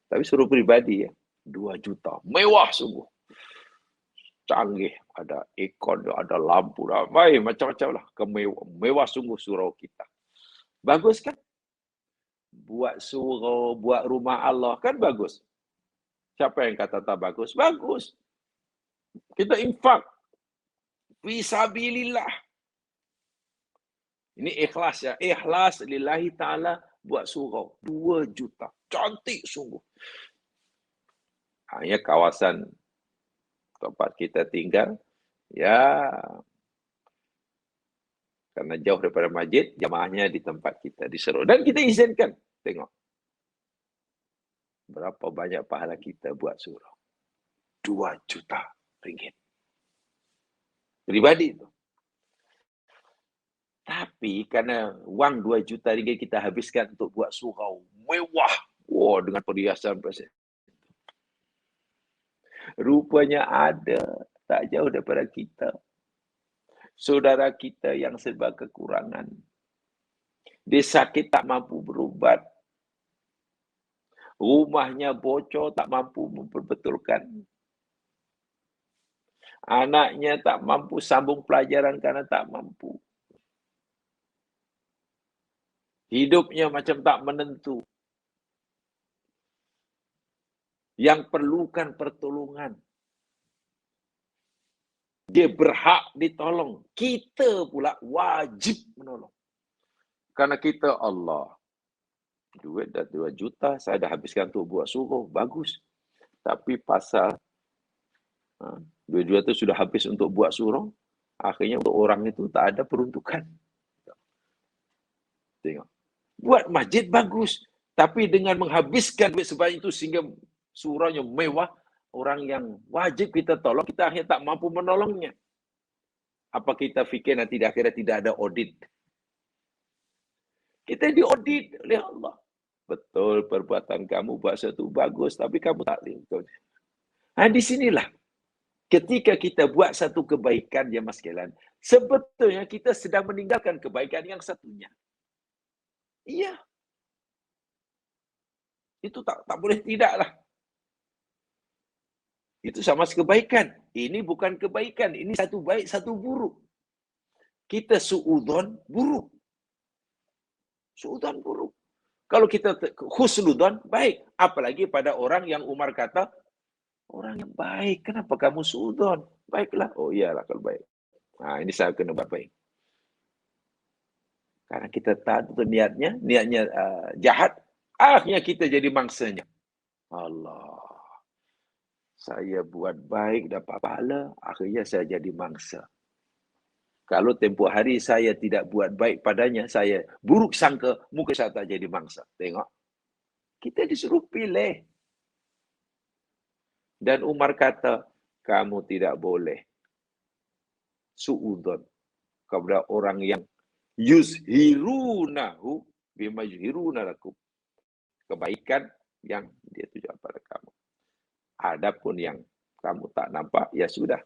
Tapi surau pribadi ya, 2 juta. Mewah sungguh. Canggih, ada ikon, ada lampu, macam-macam lah. Mewah sungguh surau kita. Bagus kan? Buat surau, buat rumah Allah, kan bagus. Siapa yang kata tak bagus? Bagus. Kita infak. Fisabilillah. Ini ikhlas ya. Ikhlas lillahi ta'ala buat surau. 2 juta. Cantik sungguh. Hanya kawasan tempat kita tinggal, ya karena jauh daripada masjid, jamaahnya di tempat kita, di surau. Dan kita izinkan. Tengok. Berapa banyak pahala kita buat surau. 2 juta ringgit. Pribadi itu. Tapi karena wang 2 juta ringgit kita habiskan untuk buat surau. Mewah. Wow, dengan perhiasan presiden. Rupanya ada. Tak jauh daripada kita. Saudara kita yang serba kekurangan. Dia sakit tak mampu berubat. Rumahnya bocor tak mampu memperbetulkan. Anaknya tak mampu sambung pelajaran karena tak mampu. Hidupnya macam tak menentu. Yang perlukan pertolongan. Dia berhak ditolong. Kita pula wajib menolong. Karena kita Allah. Duit dah 2 juta, saya dah habiskan untuk buat surau. Bagus. Tapi pasal 2 juta itu sudah habis untuk buat surau, akhirnya untuk orang itu tak ada peruntukan. Tengok. Buat masjid bagus. Tapi dengan menghabiskan duit sebanyak itu sehingga suraunya mewah, orang yang wajib kita tolong, kita akhirnya tak mampu menolongnya. Apa kita fikir nanti di akhirat tidak ada audit? Kita diaudit oleh Allah. Betul, perbuatan kamu buat sesuatu bagus, tapi kamu tak lingkup. Nah, di sinilah ketika kita buat satu kebaikan, ya Mas Kelan, sebetulnya kita sedang meninggalkan kebaikan yang satunya. Iya. Itu tak boleh tidak lah. Itu sama kebaikan. Ini bukan kebaikan. Ini satu baik, satu buruk. Kita suudzon buruk. Suudzon buruk. Kalau kita husnudzon baik. Apalagi pada orang yang Umar kata, orang yang baik. Kenapa kamu suudzon? Baiklah. Oh iyalah kalau baik. Nah ini saya kena buat baik. Karena kita tahu niatnya jahat. Akhirnya kita jadi mangsanya. Allah. Saya buat baik, dapat pahala, akhirnya saya jadi mangsa. Kalau tempoh hari saya tidak buat baik padanya, saya buruk sangka, mungkin saya tak jadi mangsa. Tengok. Kita disuruh pilih. Dan Umar kata, kamu tidak boleh suudzon kepada orang yang yuzhirunahu bima yuzhiruna lakum. Kebaikan yang dia tujuan pada kamu. Adapun yang kamu tak nampak, ya sudah.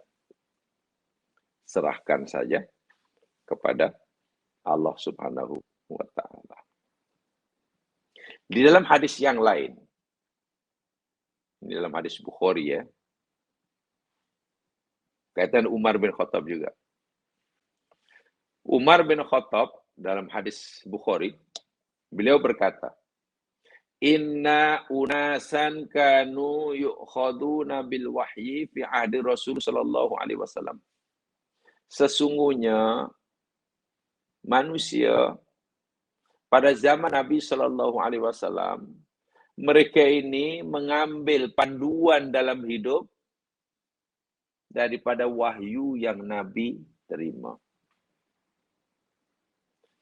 Serahkan saja kepada Allah Subhanahu wa ta'ala. Di dalam hadis yang lain, di dalam hadis Bukhari ya, kaitan Umar bin Khattab juga. Umar bin Khattab dalam hadis Bukhari, beliau berkata, Inna unasan kanu yu'khaduna bil wahyi fi ahdi Rasul sallallahu alaihi wasallam. Sesungguhnya manusia pada zaman Nabi sallallahu alaihi wasallam, mereka ini mengambil panduan dalam hidup daripada wahyu yang Nabi terima.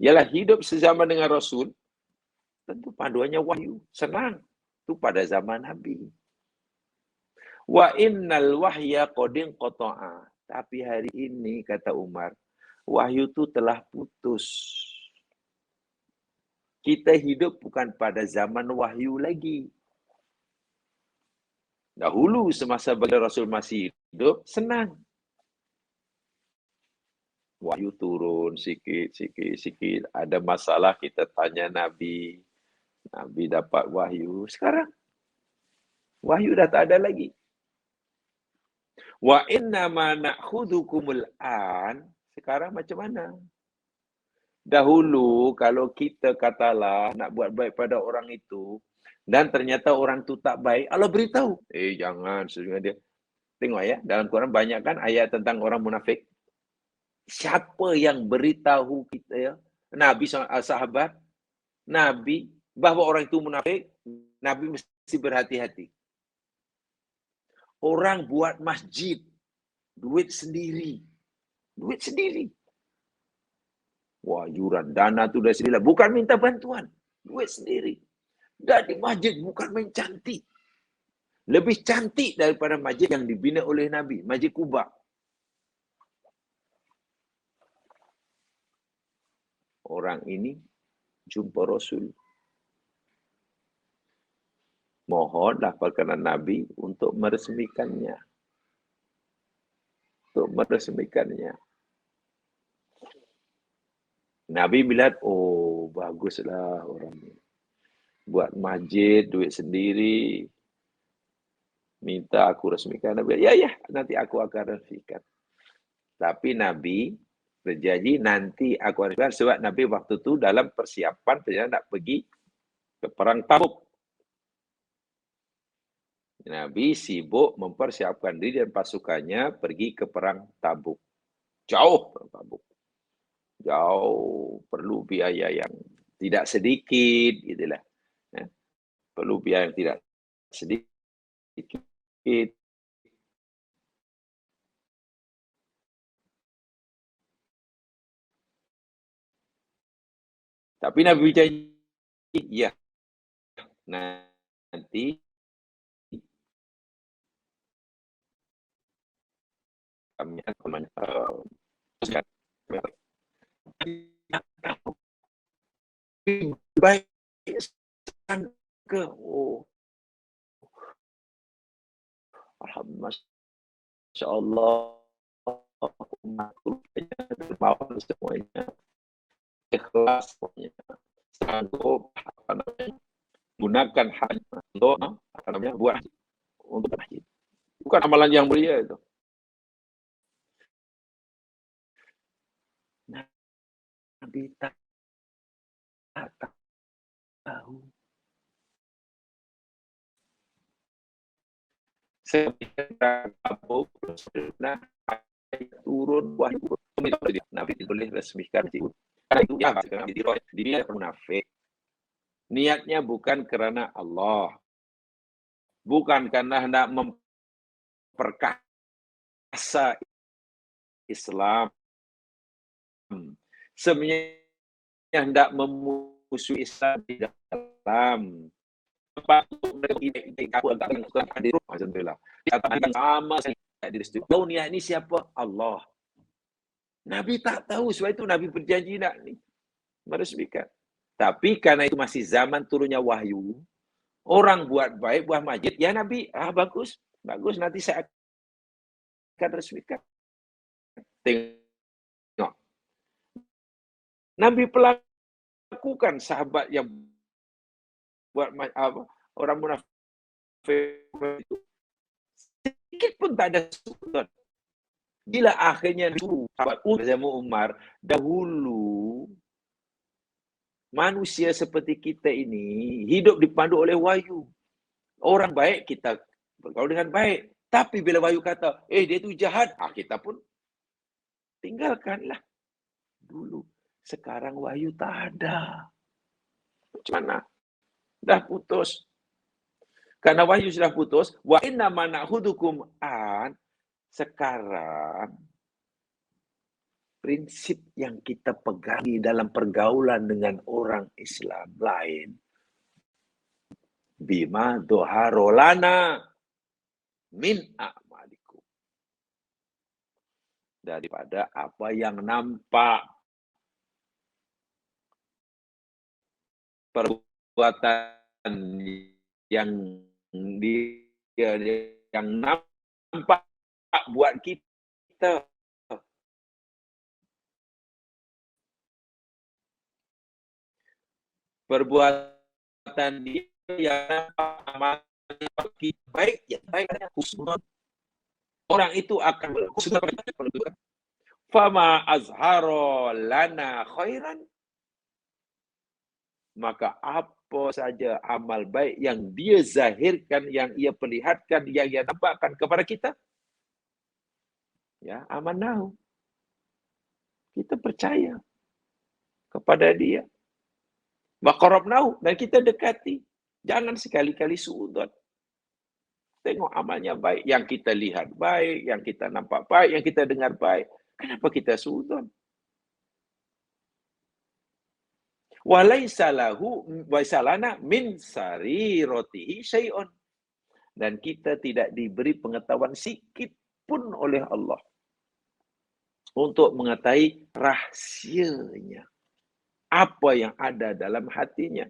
Ialah hidup sezaman dengan Rasul, tentu panduannya wahyu. Senang. Itu pada zaman Nabi. Wa innal wahya qadin qata'a. Tapi hari ini, kata Umar, wahyu itu telah putus. Kita hidup bukan pada zaman wahyu lagi. Dahulu semasa baginda Rasul masih hidup, senang. Wahyu turun sikit. Ada masalah, kita tanya Nabi. Nabi dapat wahyu. Sekarang, wahyu dah tak ada lagi. Wa inna ma na'khudhukumul an. Sekarang macam mana? Dahulu, kalau kita katalah nak buat baik pada orang itu, dan ternyata orang itu tak baik, Allah beritahu. Jangan, sesungguhnya dia. Tengok ya, dalam Quran banyak kan ayat tentang orang munafik. Siapa yang beritahu kita ya? Nabi, sahabat, Nabi, bahawa orang itu munafik, Nabi mesti berhati-hati. Orang buat masjid, duit sendiri. Duit sendiri. Wah, yuran dana itu dah sendiri. Bukan minta bantuan. Duit sendiri. Dan di masjid bukan main cantik. Lebih cantik daripada masjid yang dibina oleh Nabi. Masjid Quba. Orang ini jumpa Rasul. Mohonlah perkenan Nabi untuk meresmikannya. Untuk meresmikannya. Nabi melihat, oh baguslah orang ini. Buat masjid, duit sendiri. Minta aku resmikan. Nabi, ya, nanti aku akan resmikan. Tapi Nabi berjanji nanti aku resmikan. Sebab Nabi waktu itu dalam persiapan nak pergi ke perang Tabuk. Nabi sibuk mempersiapkan diri dan pasukannya pergi ke perang Tabuk. Jauh perang Tabuk. Jauh, perlu biaya yang tidak sedikit, gitulah. Perlu biaya yang tidak sedikit. Tapi Nabi janji, ya, nanti kami namanya baik ke alhamdulillah, masya Allah, dermawan semuanya, ikhlas semuanya, sanggup gunakan hal untuk buat untuk masjid. Bukan amalan yang mulia itu. Nabi tak tahu. Sebenarnya turun wahyu Nabi boleh resmikan itu. Karena itu ya dirinya munafik. Niatnya bukan karena Allah, bukan karena hendak memperkasa Islam. Sebenarnya hendak memusuhi Islam di dalam alhamdulillah. Sama niat ini siapa? Allah. Nabi tak tahu, sebab itu Nabi berjanji nak meresmikan. Tapi karena itu masih zaman turunnya wahyu, orang buat baik, buat masjid, ya Nabi, bagus, bagus, nanti saya akan resmikan. Tengok. Nabi pelakukan sahabat yang buat orang munafik itu sedikit pun tak ada sudut. Bila akhirnya sahabat Umar dahulu manusia seperti kita ini hidup dipandu oleh wahyu. Orang baik kita bergaul dengan baik. Tapi bila wahyu kata, dia itu jahat, kita pun tinggalkanlah dulu. Sekarang wahyu tak ada. Macam mana? Dah putus. Karena wahyu sudah putus, wa inna ma na'khudukum an, sekarang prinsip yang kita pegangi dalam pergaulan dengan orang Islam lain, bima doharolana min a'malikum, daripada apa yang nampak, perbuatan yang yang nampak buat kita. Perbuatan dia yang nampak baik, ya baik, husnul. Orang itu akan husnul. Fama azharo lana khairan, maka apa saja amal baik yang dia zahirkan, yang ia perlihatkan, yang ia nampakkan kepada kita, ya amanahu, kita percaya kepada dia. Waqarabnahu, dan kita dekati. Jangan sekali-kali suudzon. Tengok amalnya baik, yang kita lihat baik, yang kita nampak baik, yang kita dengar baik. Kenapa kita suudzon? Walaisa lahu waisalana min sariratihi syai'un. Dan kita tidak diberi pengetahuan sikit pun oleh Allah untuk mengetahui rahsianya, apa yang ada dalam hatinya.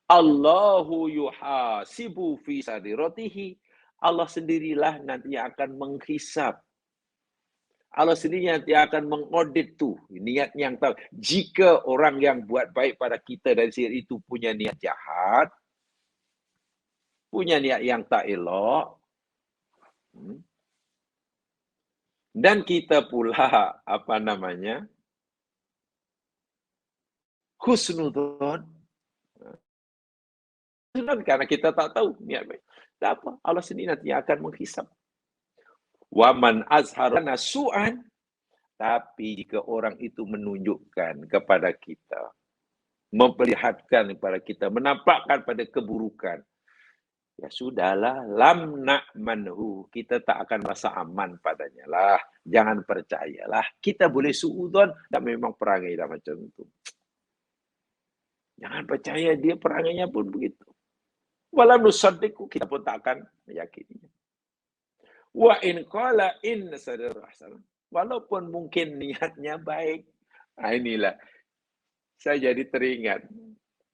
Allahu yuhasibu fi sariratihi. Allah sendirilah nanti akan menghisap. Allah sendiri nanti akan mengaudit tu niat yang tahu. Jika orang yang buat baik pada kita dan sihir itu punya niat jahat, punya niat yang tak elok, dan kita pula husnudzon, karena kita tak tahu niat baik. Tak apa, Allah sendiri nanti akan menghisap. Waman azharana su'an, tapi jika orang itu menunjukkan kepada kita, memperlihatkan kepada kita, menampakkan pada keburukan, ya sudahlah, lam na'manhu, kita tak akan rasa aman padanya lah. Jangan percayalah. Kita boleh suudzon dan memang perangai dah macam itu. Jangan percaya dia perangainya pun begitu. Walau nusaddiqu, kita pun tak akan meyakininya. Wa in qala in sadar hasan. Walaupun mungkin niatnya baik. Nah, inilah saya jadi teringat.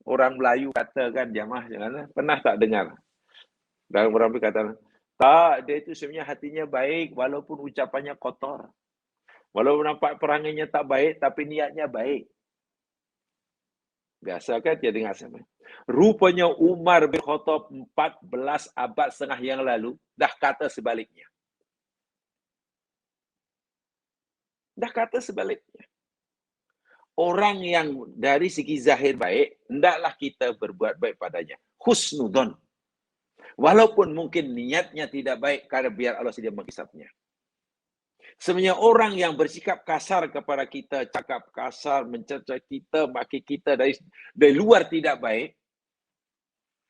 Orang Melayu katakan jamaah jangan pernah tak dengar. Dan orang Melayu kata, tak, dia itu sebenarnya hatinya baik walaupun ucapannya kotor. Walaupun nampak perangainya tak baik, tapi niatnya baik. Biasa kan dia dengar sama. Rupanya Umar bin Khattab 14 abad setengah yang lalu dah kata sebaliknya. Dah kata sebaliknya. Orang yang dari segi zahir baik, hendaklah kita berbuat baik padanya. Husnudon. Walaupun mungkin niatnya tidak baik, karena biar Allah saja menghisapnya. Sebenarnya orang yang bersikap kasar kepada kita, cakap kasar, mencerca kita, maki kita dari luar tidak baik,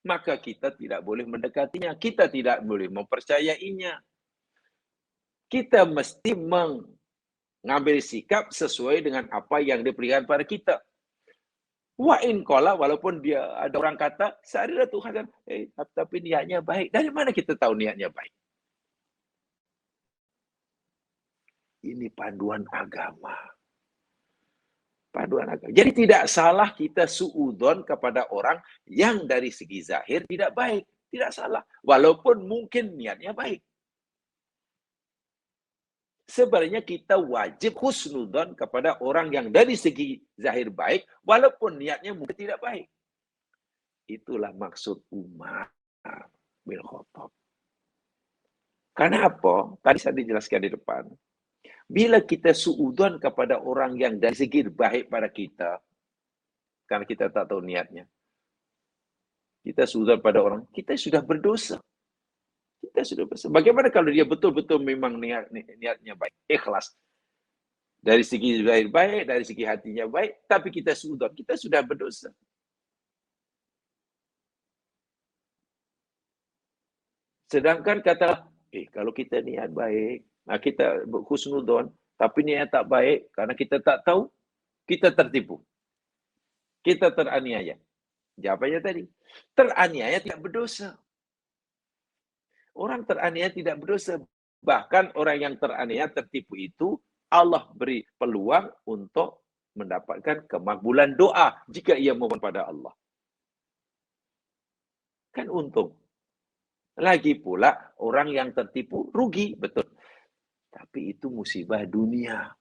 maka kita tidak boleh mendekatinya. Kita tidak boleh mempercayainya. Kita mesti mengambil sikap sesuai dengan apa yang diberikan pada kita. Wa in qala, walaupun dia ada orang kata, seharilah Tuhan, tapi niatnya baik. Dari mana kita tahu niatnya baik? Ini panduan agama. Panduan agama. Jadi tidak salah kita suudzon kepada orang yang dari segi zahir tidak baik. Tidak salah. Walaupun mungkin niatnya baik. Sebenarnya kita wajib husnudzon kepada orang yang dari segi zahir baik, walaupun niatnya mungkin tidak baik. Itulah maksud Umar bin Khattab. Karena apa? Tadi saya dijelaskan di depan. Bila kita suudzon kepada orang yang dari segi baik pada kita, karena kita tak tahu niatnya, kita suudzon pada orang, kita sudah berdosa. Kita sudah berdosa. Bagaimana kalau dia betul-betul memang niatnya baik, ikhlas. Dari segi zahir baik, dari segi hatinya baik, tapi kita sudah berdosa. Sedangkan kata, kalau kita niat baik, kita husnudon, tapi niat tak baik, karena kita tak tahu, kita tertipu. Kita teraniaya. Jawabannya tadi, teraniaya tidak berdosa. Orang teraniaya tidak berdosa. Bahkan orang yang teraniaya tertipu itu, Allah beri peluang untuk mendapatkan kemakbulan doa jika ia memohon pada Allah. Kan untung. Lagi pula orang yang tertipu rugi, betul. Tapi itu musibah dunia.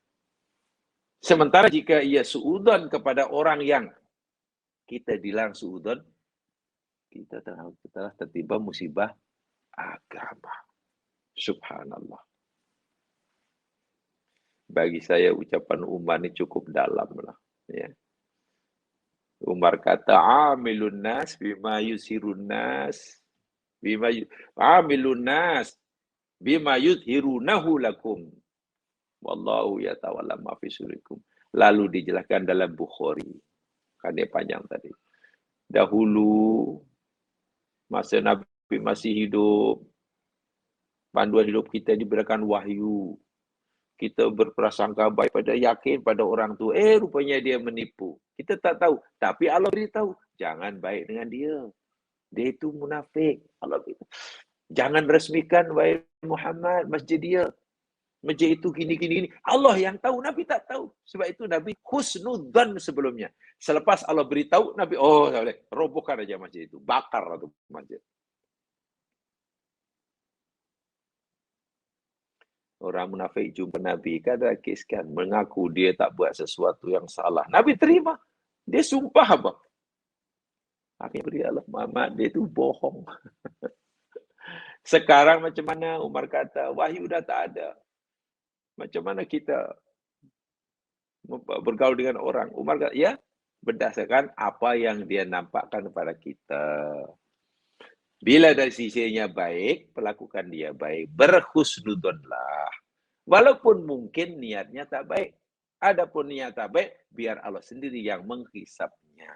Sementara jika ia suudzon kepada orang yang kita bilang suudzon, kita telah tertimpa musibah agama. Subhanallah. Bagi saya ucapan Umar ini cukup dalam lah. Ya. Umar kata, amilun nas bima yusirun nas. Amilun nas bima yudhirunahu lakum. Wallahu yatawalla ma fi surikum. Lalu dijelaskan dalam Bukhari. Kan dia panjang tadi. Dahulu, masa Nabi masih hidup, panduan hidup kita diberikan wahyu. Kita berprasangka baik pada yakin pada orang tua. Rupanya dia menipu. Kita tak tahu. Tapi Allah beritahu, jangan baik dengan dia. Dia itu munafik. Allah beritahu. Jangan resmikan, wahai Muhammad, masjid dia. Masjid itu gini. Allah yang tahu, Nabi tak tahu. Sebab itu Nabi husnudzan sebelumnya. Selepas Allah beritahu, Nabi, boleh, robohkan aja masjid itu. Bakar itu masjid. Orang munafik jumpa Nabi, kadang kiskan mengaku dia tak buat sesuatu yang salah. Nabi terima. Dia sumpah apa? Akhirnya beri Allah Muhammad, dia itu bohong. Sekarang macam mana Umar kata, wahyu dah tak ada. Macam mana kita bergaul dengan orang? Umar kata, ya, berdasarkan apa yang dia nampakkan kepada kita. Bila dari sisinya baik, perlakukan dia baik. Berhusnudonlah. Walaupun mungkin niatnya tak baik. Adapun niat tak baik, biar Allah sendiri yang menghisapnya.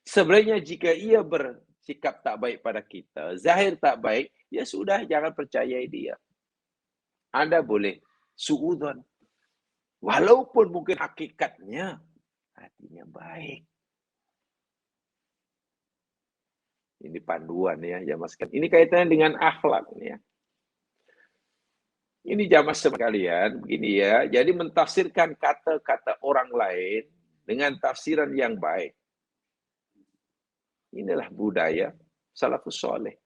Sebenarnya jika ia bersikap tak baik pada kita, zahir tak baik, ya sudah, jangan percayai dia. Anda boleh suudzon. Walaupun mungkin hakikatnya hatinya baik. Ini panduan ya, jamaah sekalian. Ini kaitannya dengan akhlak ya. Ini jamaah sekalian, begini ya. Jadi mentafsirkan kata-kata orang lain dengan tafsiran yang baik. Inilah budaya salafus soleh.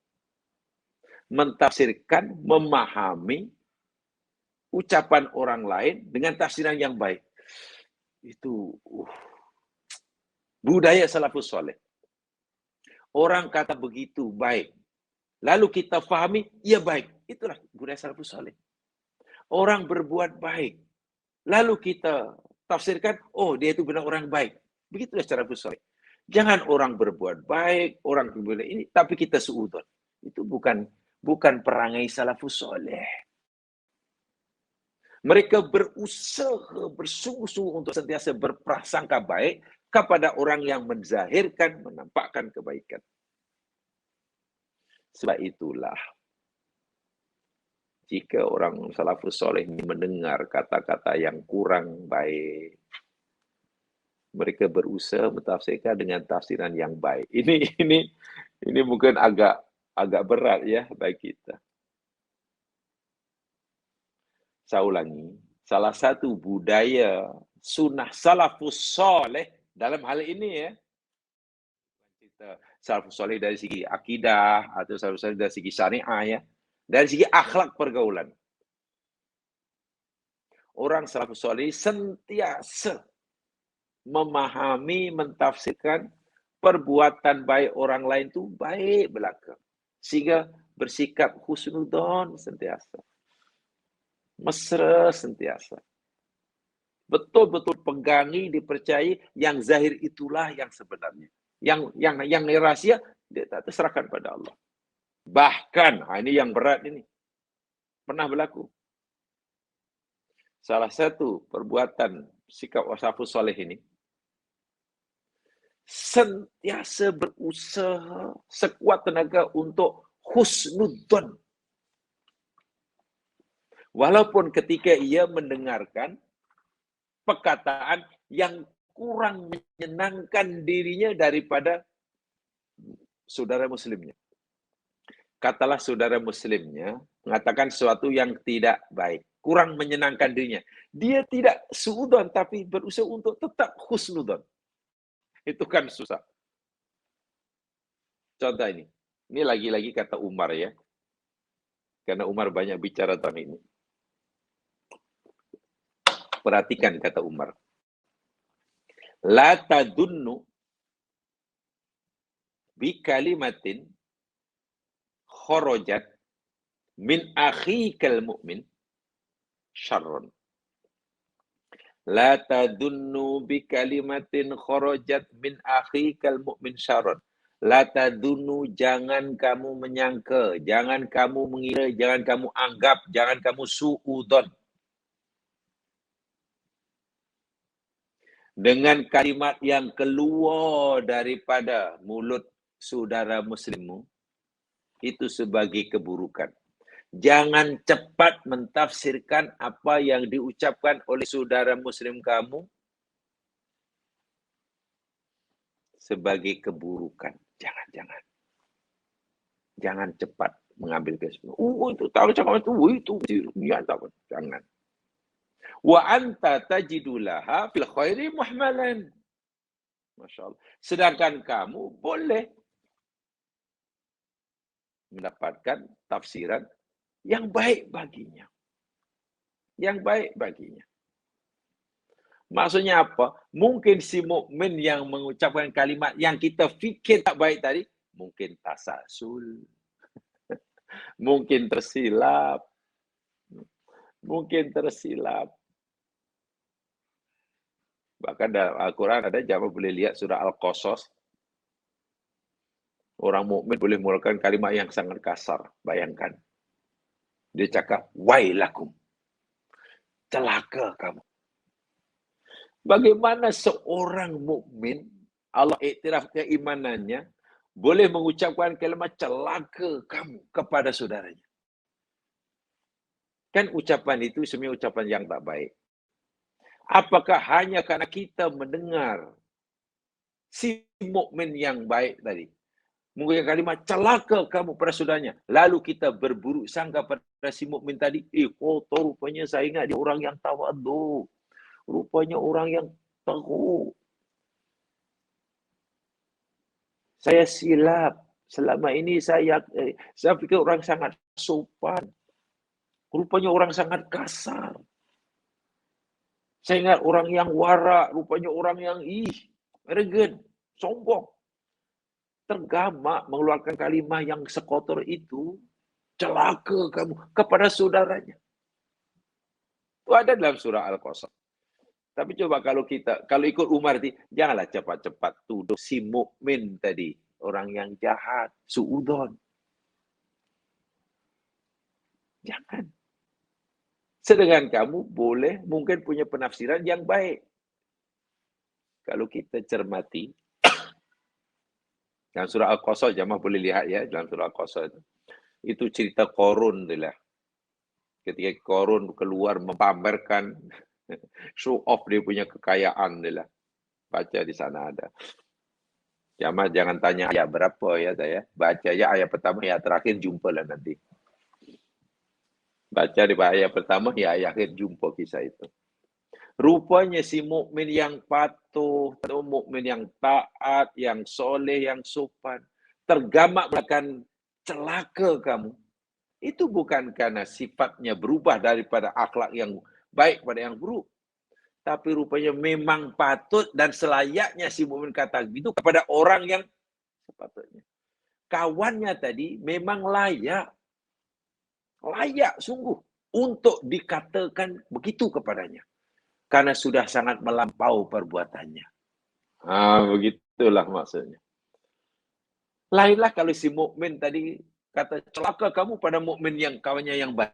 Mentafsirkan, memahami ucapan orang lain dengan tafsiran yang baik. Itu budaya salafus soleh. Orang kata begitu baik. Lalu kita fahami, iya baik. Itulah budaya salafus soleh. Orang berbuat baik. Lalu kita tafsirkan, oh dia itu benar orang baik. Begitulah salafus soleh. Jangan orang berbuat baik, orang berbuat ini, tapi kita suudon. Itu bukan perangai salafus soleh. Mereka berusaha bersungguh-sungguh untuk sentiasa berprasangka baik kepada orang yang menzahirkan, menampakkan kebaikan. Sebab itulah, jika orang salafus soleh mendengar kata-kata yang kurang baik, mereka berusaha mentafsirkan dengan tafsiran yang baik. Ini mungkin agak berat ya bagi kita. Saya ulangi, salah satu budaya sunnah salafus soleh dalam hal ini ya, kita salafus soleh dari segi akidah atau salafus soleh dari segi syariah ya, dari segi akhlak pergaulan. Orang salafus soleh sentiasa memahami, mentafsirkan perbuatan baik orang lain itu baik belaka, sehingga bersikap husnudon sentiasa. Mesra sentiasa. Betul-betul pegangi, dipercayai, yang zahir itulah yang sebenarnya. Yang rahasia, dia tak terserahkan pada Allah. Bahkan, ini yang berat ini. Pernah berlaku. Salah satu perbuatan sikap salafus soleh ini, sentiasa berusaha sekuat tenaga untuk husnudzon. Walaupun ketika ia mendengarkan perkataan yang kurang menyenangkan dirinya daripada saudara muslimnya. Katalah saudara muslimnya mengatakan sesuatu yang tidak baik, kurang menyenangkan dirinya. Dia tidak suudzon, tapi berusaha untuk tetap husnudzon. Itu kan susah. Contoh ini lagi-lagi kata Umar ya. Karena Umar banyak bicara tentang ini. Perhatikan kata Umar. La tadunnu bi kalimatin kharajat min akhikal mu'min syarrun. La tadunnu bi kalimatin kharajat min akhikal mu'min syarrun. La tadunnu, jangan kamu menyangka, jangan kamu mengira, jangan kamu anggap, jangan kamu suudzon dengan kalimat yang keluar daripada mulut saudara muslimmu itu sebagai keburukan. Jangan cepat mentafsirkan apa yang diucapkan oleh saudara muslim kamu sebagai keburukan. Jangan. Jangan cepat mengambil kesimpulan. Itu tahu cakap itu ya tahu. Jangan. Wa anta tajidulaha fil khairi muhmalan. Masya Allah. Sedangkan kamu boleh mendapatkan tafsiran yang baik baginya. Yang baik baginya. Maksudnya apa? Mungkin si mukmin yang mengucapkan kalimat yang kita fikir tak baik tadi, mungkin tasasul. Mungkin tersilap. Bahkan dalam Al-Quran ada jamaah boleh lihat surah Al-Qasas. Orang mukmin boleh mengeluarkan kalimat yang sangat kasar. Bayangkan. Dia cakap, wailakum. Celaka kamu. Bagaimana seorang mukmin, Allah iktiraf keimanannya, boleh mengucapkan kalimat celaka kamu kepada saudaranya. Kan ucapan itu sebenarnya ucapan yang tak baik. Apakah hanya karena kita mendengar si mukmin yang baik tadi menggunakan kalimat celaka kamu pada saudaranya. Lalu kita berburuk sangka pada si mukmin tadi, kotor rupanya saya ingat dia orang yang tawadhu. Rupanya orang yang teruk. Saya silap. Selama ini saya fikir orang sangat sopan. Rupanya orang sangat kasar. Saya ingat orang yang warak, rupanya orang yang arrogant, sombong. Tergamak mengeluarkan kalimah yang sekotor itu, celaka kamu kepada saudaranya. Itu ada dalam surah Al-Qasas. Tapi coba kalau ikut Umar, janganlah cepat-cepat tuduh si mukmin tadi, orang yang jahat, suudzon. Jangan. Sedangkan kamu boleh mungkin punya penafsiran yang baik. Kalau kita cermati, dalam surah Al-Qasas, jamaah boleh lihat ya, dalam surah Al-Qasas itu cerita Qarun itulah. Ketika Qarun keluar memamerkan, show off dia punya kekayaan itulah. Baca di sana ada. Jamaah jangan tanya ayat berapa ya saya. Baca ya ayat pertama, ayat terakhir jumpalah nanti. Baca di ayat pertama, ya ayat akhir jumpa kisah itu. Rupanya si mukmin yang patuh, mukmin yang taat, yang soleh, yang sopan, tergamak melakukan celaka kamu. Itu bukan karena sifatnya berubah daripada akhlak yang baik pada yang buruk. Tapi rupanya memang patut dan selayaknya si mukmin kata begitu kepada orang yang sepatutnya. Kawannya tadi memang layak sungguh untuk dikatakan begitu kepadanya. Karena sudah sangat melampau perbuatannya. Begitulah maksudnya. Lainlah kalau si mukmin tadi kata celaka kamu pada mukmin yang kawannya yang baik.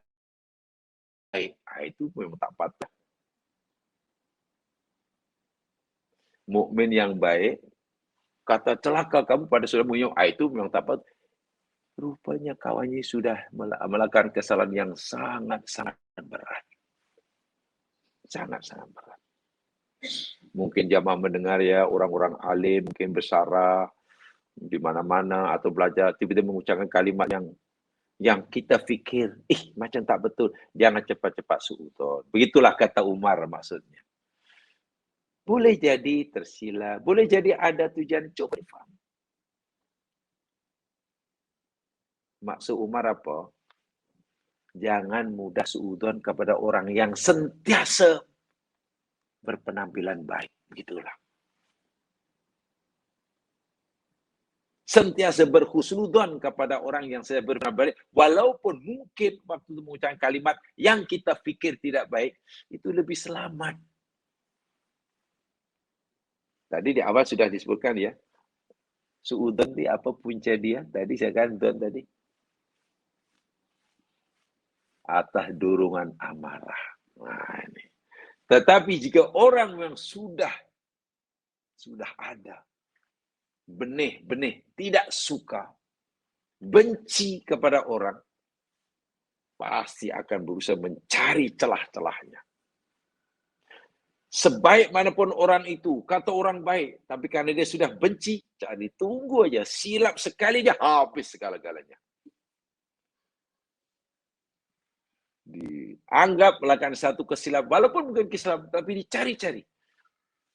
Itu memang tak patut. Mukmin yang baik kata celaka kamu pada saudarmu yang itu memang tak patut. Rupanya kawannya sudah melakukan kesalahan yang sangat-sangat berat. Sangat-sangat berat. Mungkin jamaah mendengar ya orang-orang alim mungkin bersara di mana-mana atau belajar tiba-tiba mengucapkan kalimat yang kita fikir macam tak betul, jangan cepat-cepat suudzon. Begitulah kata Umar maksudnya. Boleh jadi tersilap, boleh jadi ada tujuan, coba faham. Maksud Umar apa? Jangan mudah suudzon kepada orang yang sentiasa berpenampilan baik. Begitulah. Sentiasa berhusnudzon kepada orang yang saya berpenampilan baik. Walaupun mungkin waktu itu mengucapkan kalimat yang kita fikir tidak baik, itu lebih selamat. Tadi di awal sudah disebutkan ya. Suudzon di apa punca dia? Tadi saya katakan tadi. Atas dorongan amarah. Nah, ini. Tetapi jika orang yang sudah ada benih-benih tidak suka, benci kepada orang, pasti akan berusaha mencari celah-celahnya. Sebaik manapun orang itu, kata orang baik, tapi karena dia sudah benci, jadi tunggu aja, silap sekali aja, habis segala-galanya. Dianggap melakukan satu kesilapan, walaupun bukan kesilapan, tapi dicari-cari.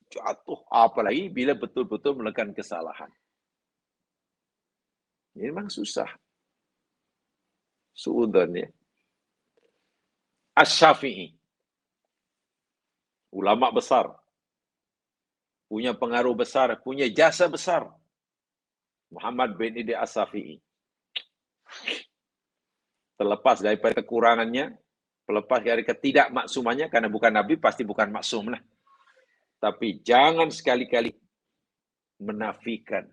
Jatuh, apalagi bila betul-betul melakukan kesalahan. Ini memang susah. Suudzon ya. Asy-Syafi'i. Ulama besar. Punya pengaruh besar, punya jasa besar. Muhammad bin Idris Asy-Syafi'i. Terlepas daripada kekurangannya, terlepas dari ketidakmaksumannya, karena bukan Nabi, pasti bukan maksum lah. Tapi jangan sekali-kali menafikan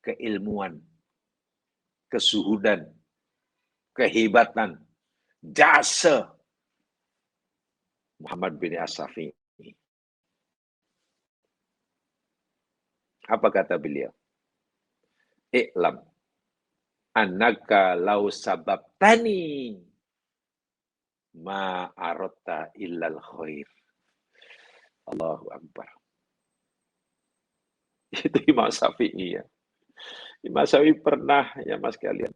keilmuan, kesuhudan, kehebatan, jasa Muhammad bin Asy-Syafi'i. Apa kata beliau? I'lam annaka law sababtani ma aratta illal khair. Allahu Akbar. Itu Imam Syafi'i ya. Imam Syafi'i pernah, ya mas kalian,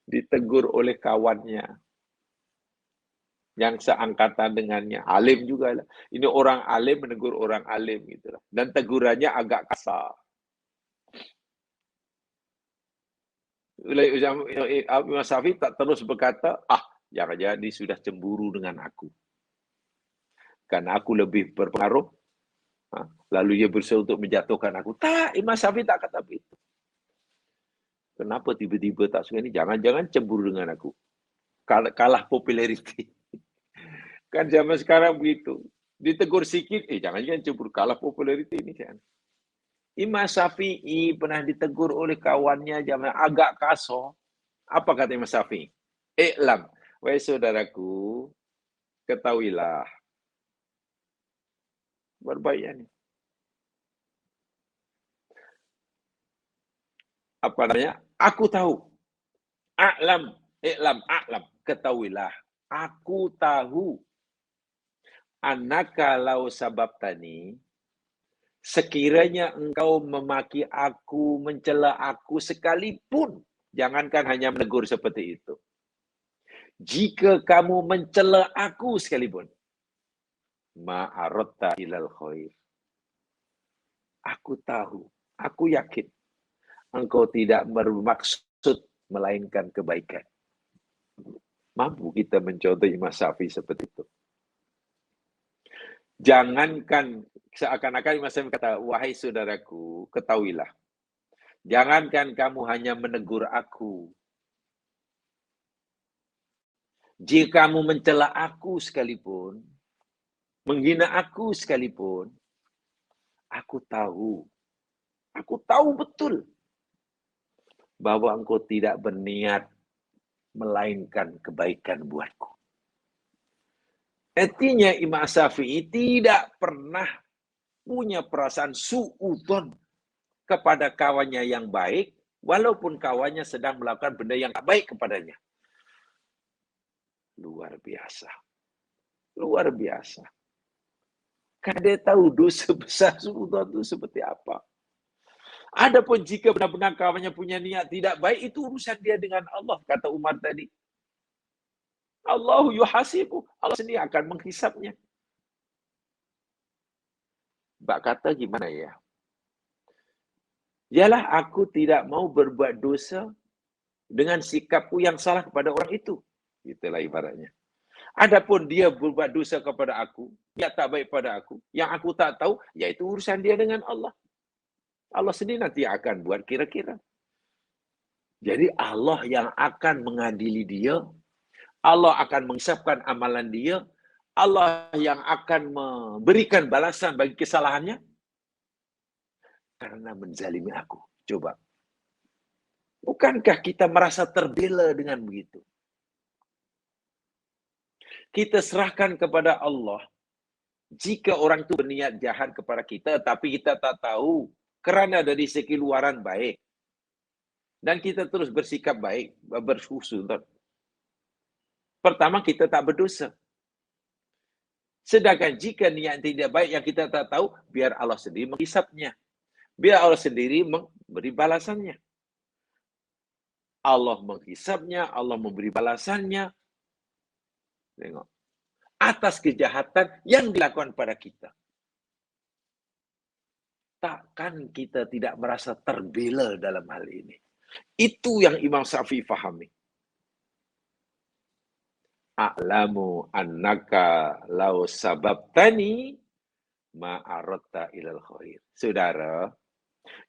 ditegur oleh kawannya yang seangkatan dengannya, alim juga lah. Ini orang alim menegur orang alim gitu lah. Dan tegurannya agak kasar. Imam Syafi'i tak terus berkata, jangan-jangan dia sudah cemburu dengan aku. Karena aku lebih berpengaruh, lalu dia berusaha untuk menjatuhkan aku. Tak, Imam Syafi'i tak kata begitu. Kenapa tiba-tiba tak suka ini? Jangan-jangan cemburu dengan aku. Kalah populariti. Kan zaman sekarang begitu. Ditegur sikit, jangan-jangan cemburu. Kalah populariti ini. Imam Syafi'i pernah ditegur oleh kawannya zaman agak kasar. Apa kata Imam Syafi'i? I'lam, wahai saudaraku, ketahuilah. Berbahaya nih. Apa namanya? Aku tahu. A'lam, a'lam. Ketahuilah. Aku tahu. Annaka lau sababtani, sekiranya engkau memaki aku, mencela aku sekalipun, jangankan hanya menegur seperti itu. Jika kamu mencela aku sekalipun, ma'aratta ilal khair. Aku tahu, aku yakin, engkau tidak bermaksud melainkan kebaikan. Mampu kita mencontoh Imam Syafi'i seperti itu. Jangankan, seakan-akan Imam Syafi'i kata, wahai saudaraku, ketahuilah. Jangankan kamu hanya menegur aku. Jika kamu mencela aku sekalipun, menghina aku sekalipun, aku tahu betul bahwa engkau tidak berniat melainkan kebaikan buatku. Artinya Imam Syafi'i tidak pernah punya perasaan su'udon kepada kawannya yang baik, walaupun kawannya sedang melakukan benda yang tak baik kepadanya. Luar biasa. Luar biasa. Karena dia tahu dosa besar su'udon itu seperti apa. Adapun jika benar-benar kawannya punya niat tidak baik, itu urusan dia dengan Allah, kata Umar tadi. Allahu yuhasibu. Allah sendiri akan menghisapnya. Mbak kata gimana ya? Yalah, aku tidak mau berbuat dosa dengan sikapku yang salah kepada orang itu. Itulah ibaratnya. Adapun dia berbuat dosa kepada aku, dia tak baik pada aku, yang aku tak tahu, yaitu urusan dia dengan Allah. Allah sendiri nanti akan buat kira-kira. Jadi Allah yang akan mengadili dia, Allah akan menghisapkan amalan dia, Allah yang akan memberikan balasan bagi kesalahannya karena menzalimi aku. Coba. Bukankah kita merasa terbela dengan begitu? Kita serahkan kepada Allah. Jika orang itu berniat jahat kepada kita, tapi kita tak tahu, kerana dari sekeluaran baik, dan kita terus bersikap baik, berhusnuzon. Pertama, kita tak berdosa. Sedangkan jika niat tidak baik yang kita tak tahu, biar Allah sendiri menghisapnya. Biar Allah sendiri memberi balasannya. Allah menghisapnya, Allah memberi balasannya. Tengok. Atas kejahatan yang dilakukan pada kita. Takkan kita tidak merasa terbela dalam hal ini. Itu yang Imam Syafi'i fahami. A'lamu annaka law sababtani ma'aratta ilal khair. Saudara,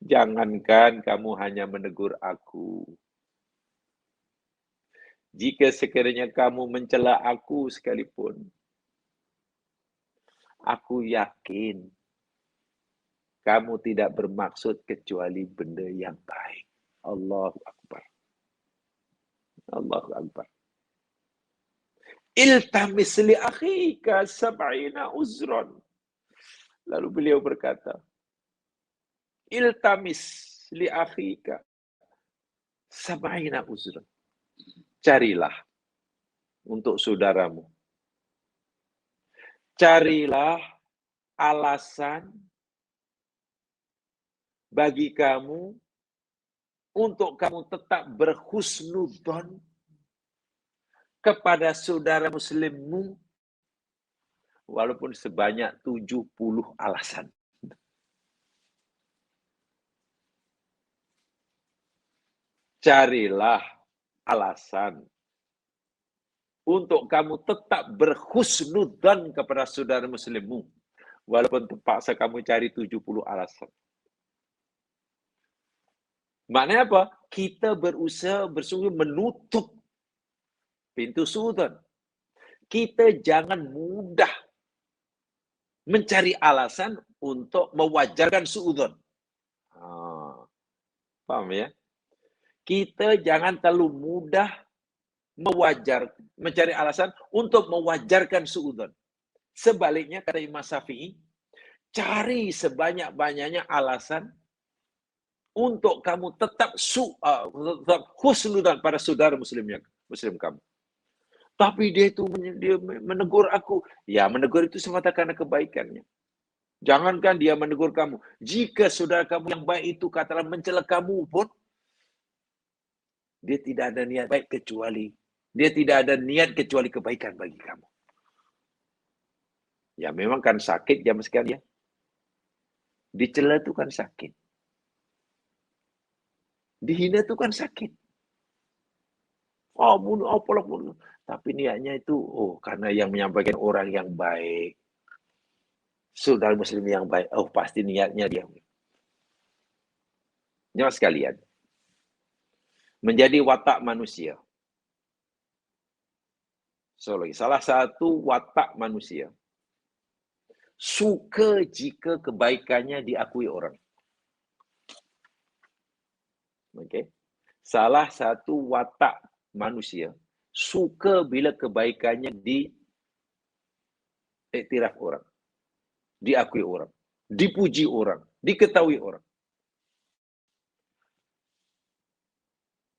jangankan kamu hanya menegur aku. Jika sekiranya kamu mencela aku sekalipun, aku yakin kamu tidak bermaksud kecuali benda yang baik. Allahu Akbar. Allahu Akbar. Iltamis li akhika sab'ina uzron. Lalu beliau berkata, iltamis li akhika sab'ina uzron. Carilah untuk saudaramu. Carilah alasan bagi kamu untuk kamu tetap berhusnudzon kepada saudara muslimmu walaupun sebanyak 70 alasan. Carilah alasan untuk kamu tetap berhusnudzon kepada saudara muslimmu walaupun terpaksa kamu cari 70 alasan. Maknanya apa? Kita berusaha bersungguh menutup pintu suudzon. Kita jangan mudah mencari alasan untuk mewajarkan suudzon. Paham ya? Kita jangan terlalu mudah mencari alasan untuk mewajarkan suudzon. Sebaliknya, kata Imam Syafi'i, cari sebanyak-banyaknya alasan untuk kamu tetap husnudzon pada saudara muslim kamu. Tapi dia menegur aku. Ya, menegur itu semata karena kebaikannya. Jangankan dia menegur kamu. Jika saudara kamu yang baik itu katalah mencela kamu pun, dia tidak ada niat baik kecuali kebaikan bagi kamu. Ya memang kan sakit zaman sekarang ya. Dicela itu kan sakit. Dihina itu kan sakit. Oh, bunuh, apalah bunuh. Tapi niatnya itu, karena yang menyampaikan orang yang baik. Saudara muslim yang baik. Oh, pasti niatnya dia. Nyawa sekalian. Menjadi watak manusia. Salah satu watak manusia. Suka jika kebaikannya diakui orang. Okay? Salah satu watak manusia suka bila kebaikannya diiktiraf orang, diakui orang, dipuji orang, diketahui orang.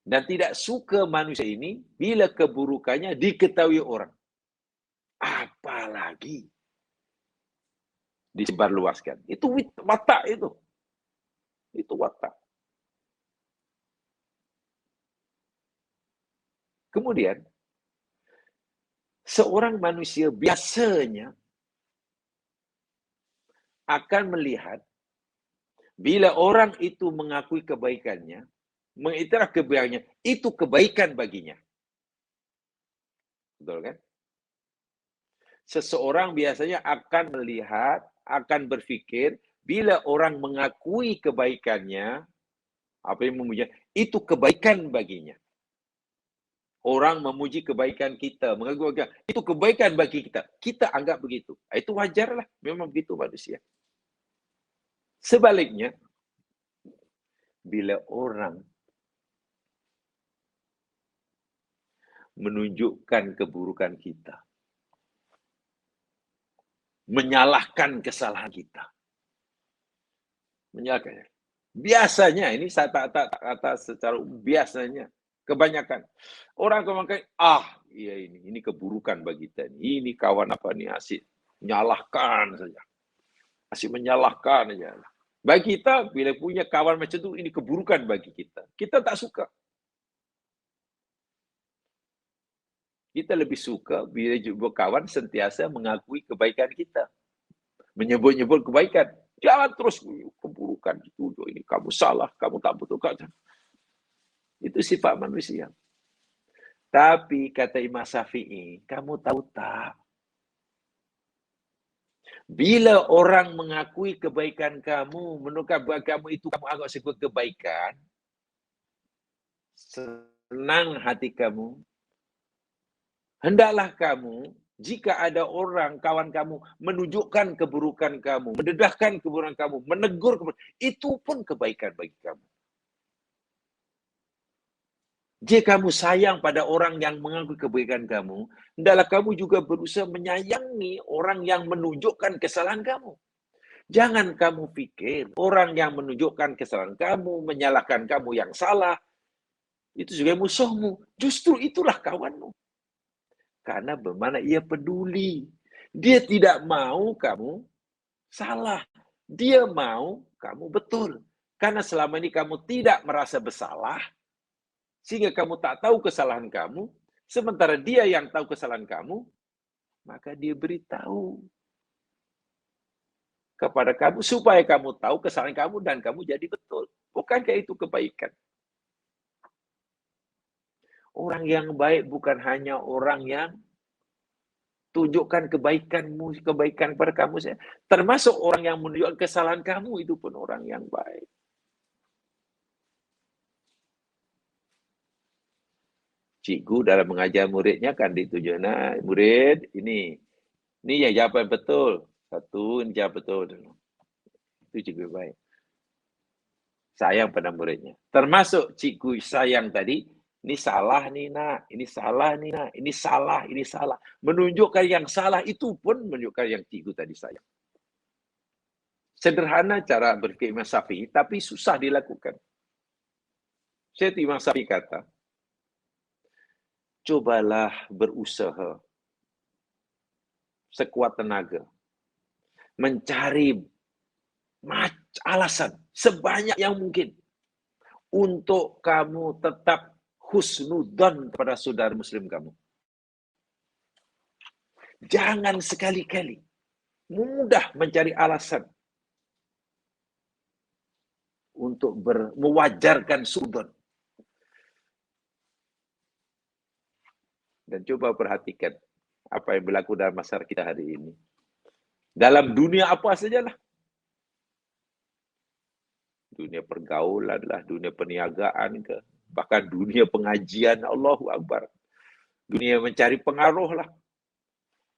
Dan tidak suka manusia ini bila keburukannya diketahui orang. Apalagi disebarluaskan. Itu watak itu. Itu watak. Kemudian, seorang manusia biasanya akan melihat bila orang itu mengakui kebaikannya, mengiktiraf kebaikannya, itu kebaikan baginya. Betul kan? Seseorang biasanya akan melihat, akan berpikir, bila orang mengakui kebaikannya, apa yang memuji, itu kebaikan baginya. Orang memuji kebaikan kita, mengakui kebaikan, itu kebaikan bagi kita. Kita anggap begitu. Itu wajarlah, memang begitu manusia. Sebaliknya, bila orang menunjukkan keburukan kita, menyalahkan kesalahan kita, menyalahkan. Biasanya, ini saya tak secara biasanya, kebanyakan orang memakai, iya ini keburukan bagi kita. Ini kawan apa nih, asyik menyalahkan saja. Asyik menyalahkan saja. Bagi kita, bila punya kawan macam itu, ini keburukan bagi kita. Kita tak suka. Kita lebih suka bila jumpa kawan sentiasa mengakui kebaikan kita. Menyebut-nyebut kebaikan. Jangan terus keburukan itu. Ini kamu salah, kamu tak betul. Itu sifat manusia. Tapi kata Imam Syafi'i, kamu tahu tak? Bila orang mengakui kebaikan kamu, menurut kamu itu kamu anggap sebagai kebaikan, senang hati kamu, hendaklah kamu, jika ada orang, kawan kamu, menunjukkan keburukan kamu, mendedahkan keburukan kamu, menegur keburukan, itu pun kebaikan bagi kamu. Jika kamu sayang pada orang yang mengakui kebaikan kamu, hendaklah kamu juga berusaha menyayangi orang yang menunjukkan kesalahan kamu. Jangan kamu pikir orang yang menunjukkan kesalahan kamu, menyalahkan kamu yang salah, itu juga musuhmu. Justru itulah kawanmu. Karena bagaimana ia peduli. Dia tidak mau kamu salah. Dia mau kamu betul. Karena selama ini kamu tidak merasa bersalah, sehingga kamu tak tahu kesalahan kamu, sementara dia yang tahu kesalahan kamu, maka dia beritahu kepada kamu supaya kamu tahu kesalahan kamu dan kamu jadi betul. Bukankah itu kebaikan? Orang yang baik bukan hanya orang yang tunjukkan kebaikanmu, kebaikan pada kamu. Termasuk orang yang menunjukkan kesalahan kamu, itu pun orang yang baik. Cikgu dalam mengajar muridnya kan ditujukan, nah, murid, ini yang jawapan betul. Satu, ini jawab betul. Itu cikgu baik. Sayang pada muridnya. Termasuk cikgu sayang tadi, ini salah nih nak, ini salah nih nak, ini salah, ini salah. Menunjukkan yang salah itu pun menunjukkan yang cikgu tadi sayang. Sederhana cara berpikir Imam Syafi'i, tapi susah dilakukan. Syekh Imam Syafi'i kata, cobalah berusaha sekuat tenaga, mencari alasan sebanyak yang mungkin untuk kamu tetap husnudzon kepada saudara muslim kamu. Jangan sekali-kali mudah mencari alasan untuk mewajarkan suudzon. Dan coba perhatikan apa yang berlaku dalam masyarakat kita hari ini. Dalam dunia apa sajalah. Dunia pergaulan lah, dunia perniagaan ke, bahkan dunia pengajian, Allahu Akbar. Dunia mencari pengaruh lah.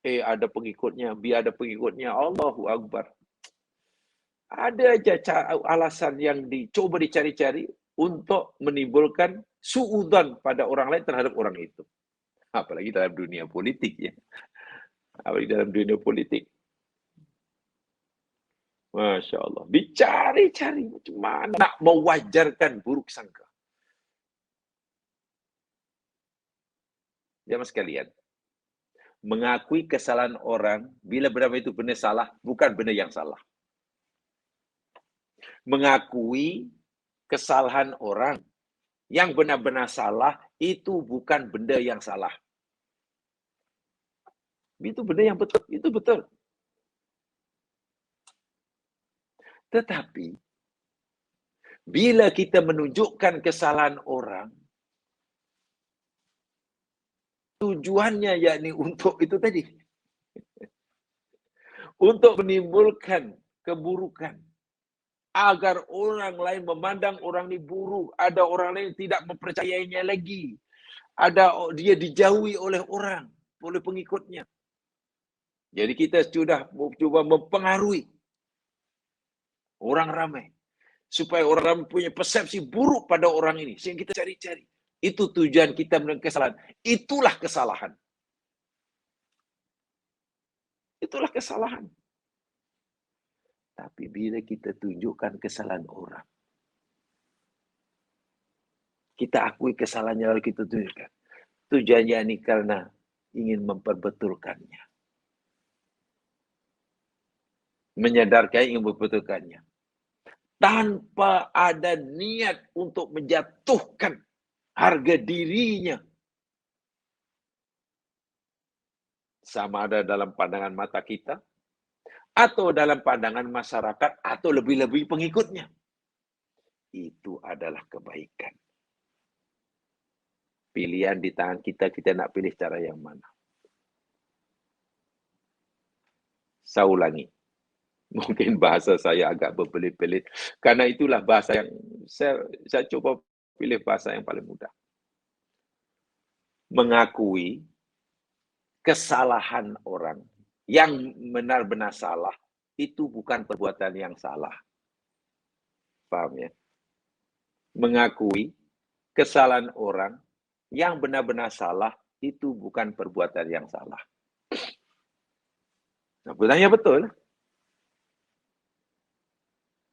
Ada pengikutnya, B ada pengikutnya, Allahu Akbar. Ada aja alasan yang dicoba dicari-cari untuk menimbulkan suudzon pada orang lain terhadap orang itu. Apalagi dalam dunia politik ya. Apalagi dalam dunia politik. Masya Allah. Dicari-cari macam mana nak mewajarkan buruk sangka. Jamaah sekalian, mengakui kesalahan orang bila benar itu benar salah, bukan benar yang salah. Mengakui kesalahan orang yang benar-benar salah, itu bukan benda yang salah. Itu benda yang betul, itu betul. Tetapi, bila kita menunjukkan kesalahan orang, tujuannya yakni untuk itu tadi. Untuk menimbulkan keburukan. Agar orang lain memandang orang ini buruk. Ada orang lain tidak mempercayainya lagi. Dia dijauhi oleh orang, oleh pengikutnya. Jadi kita sudah coba mempengaruhi orang ramai. Supaya orang ramai punya persepsi buruk pada orang ini. Sehingga kita cari-cari. Itu tujuan kita melakukan kesalahan. Itulah kesalahan. Itulah kesalahan. Tapi bila kita tunjukkan kesalahan orang, kita akui kesalahannya lalu kita tunjukkan. Tujuannya ini karena ingin memperbetulkannya. Menyadarkan ingin memperbetulkannya. Tanpa ada niat untuk menjatuhkan harga dirinya. Sama ada dalam pandangan mata kita, atau dalam pandangan masyarakat, atau lebih-lebih pengikutnya. Itu adalah kebaikan. Pilihan di tangan kita, kita nak pilih cara yang mana. Saya ulangi. Mungkin bahasa saya agak berbelit-belit. Karena itulah bahasa yang saya coba pilih bahasa yang paling mudah. Mengakui kesalahan orang yang benar-benar salah, itu bukan perbuatan yang salah. Paham ya? Mengakui kesalahan orang yang benar-benar salah, itu bukan perbuatan yang salah. Nah, benarnya betul.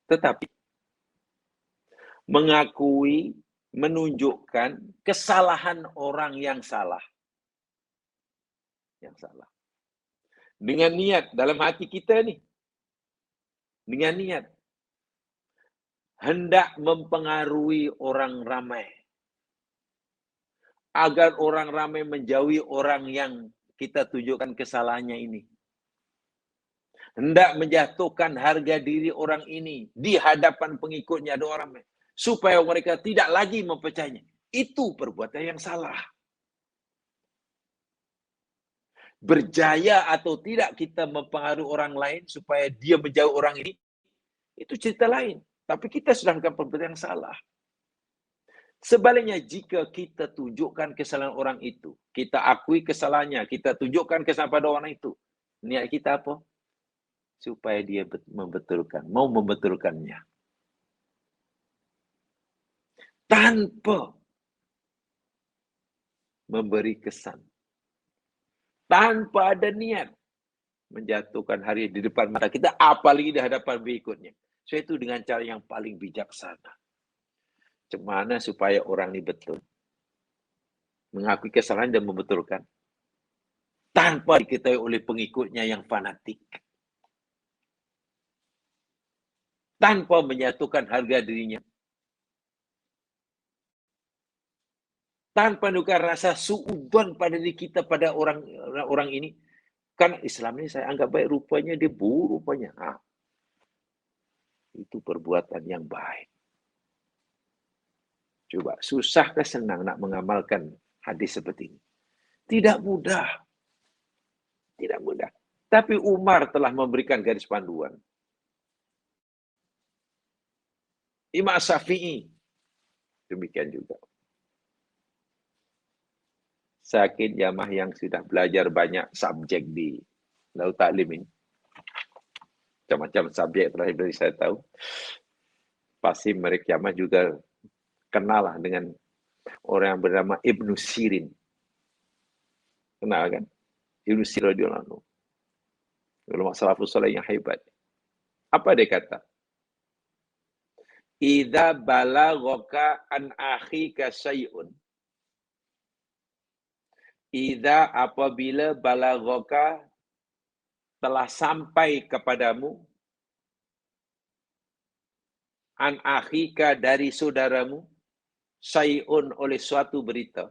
Tetapi, mengakui, menunjukkan kesalahan orang yang salah. Yang salah. Dengan niat dalam hati kita nih. Dengan niat. hendak mempengaruhi orang ramai. Agar orang ramai menjauhi orang yang kita tunjukkan kesalahannya ini. Hendak menjatuhkan harga diri orang ini di hadapan pengikutnya ada orang ramai. Supaya mereka tidak lagi mempercayainya. Itu perbuatan yang salah. Berjaya atau tidak kita mempengaruhi orang lain supaya dia menjauh orang ini, itu cerita lain. Tapi kita sudah melakukan perbuatan yang salah. Sebaliknya, jika kita tunjukkan kesalahan orang itu, kita akui kesalahannya, kita tunjukkan kesalahan pada orang itu, niat kita apa? Supaya dia mau membetulkannya. Tanpa memberi kesan. Tanpa ada niat menjatuhkan hari di depan mata kita, apalagi di hadapan berikutnya. So itu dengan cara yang paling bijaksana. Bagaimana supaya orang ini betul? Mengakui kesalahan dan membetulkan. Tanpa diketahui oleh pengikutnya yang fanatik. Tanpa menyatukan harga dirinya. Tanpa menukar rasa suudzon pada diri kita pada orang ini. Kan Islam ini saya anggap baik, rupanya dia buruk rupanya. Nah, itu perbuatan yang baik. Coba, susah ke senang nak mengamalkan hadis seperti ini? Tidak mudah. Tidak mudah. Tapi Umar telah memberikan garis panduan. Imam Syafi'i. Demikian juga. Sakit jamaah yang sudah belajar banyak subjek di Laut Taklim ini. Macam-macam subjek terakhir dari saya tahu. Pasti mereka jamaah juga kenal lah dengan orang yang bernama Ibnu Sirin. Kenal kan? Ibnu Sirin radhiyallahu anhu. Ulama salafus saleh yang hebat. Apa dia kata? Idza balaghaka an akhika syai'un. Idza apabila balaghaka telah sampai kepadamu an akhika dari saudaramu syai'un oleh suatu berita.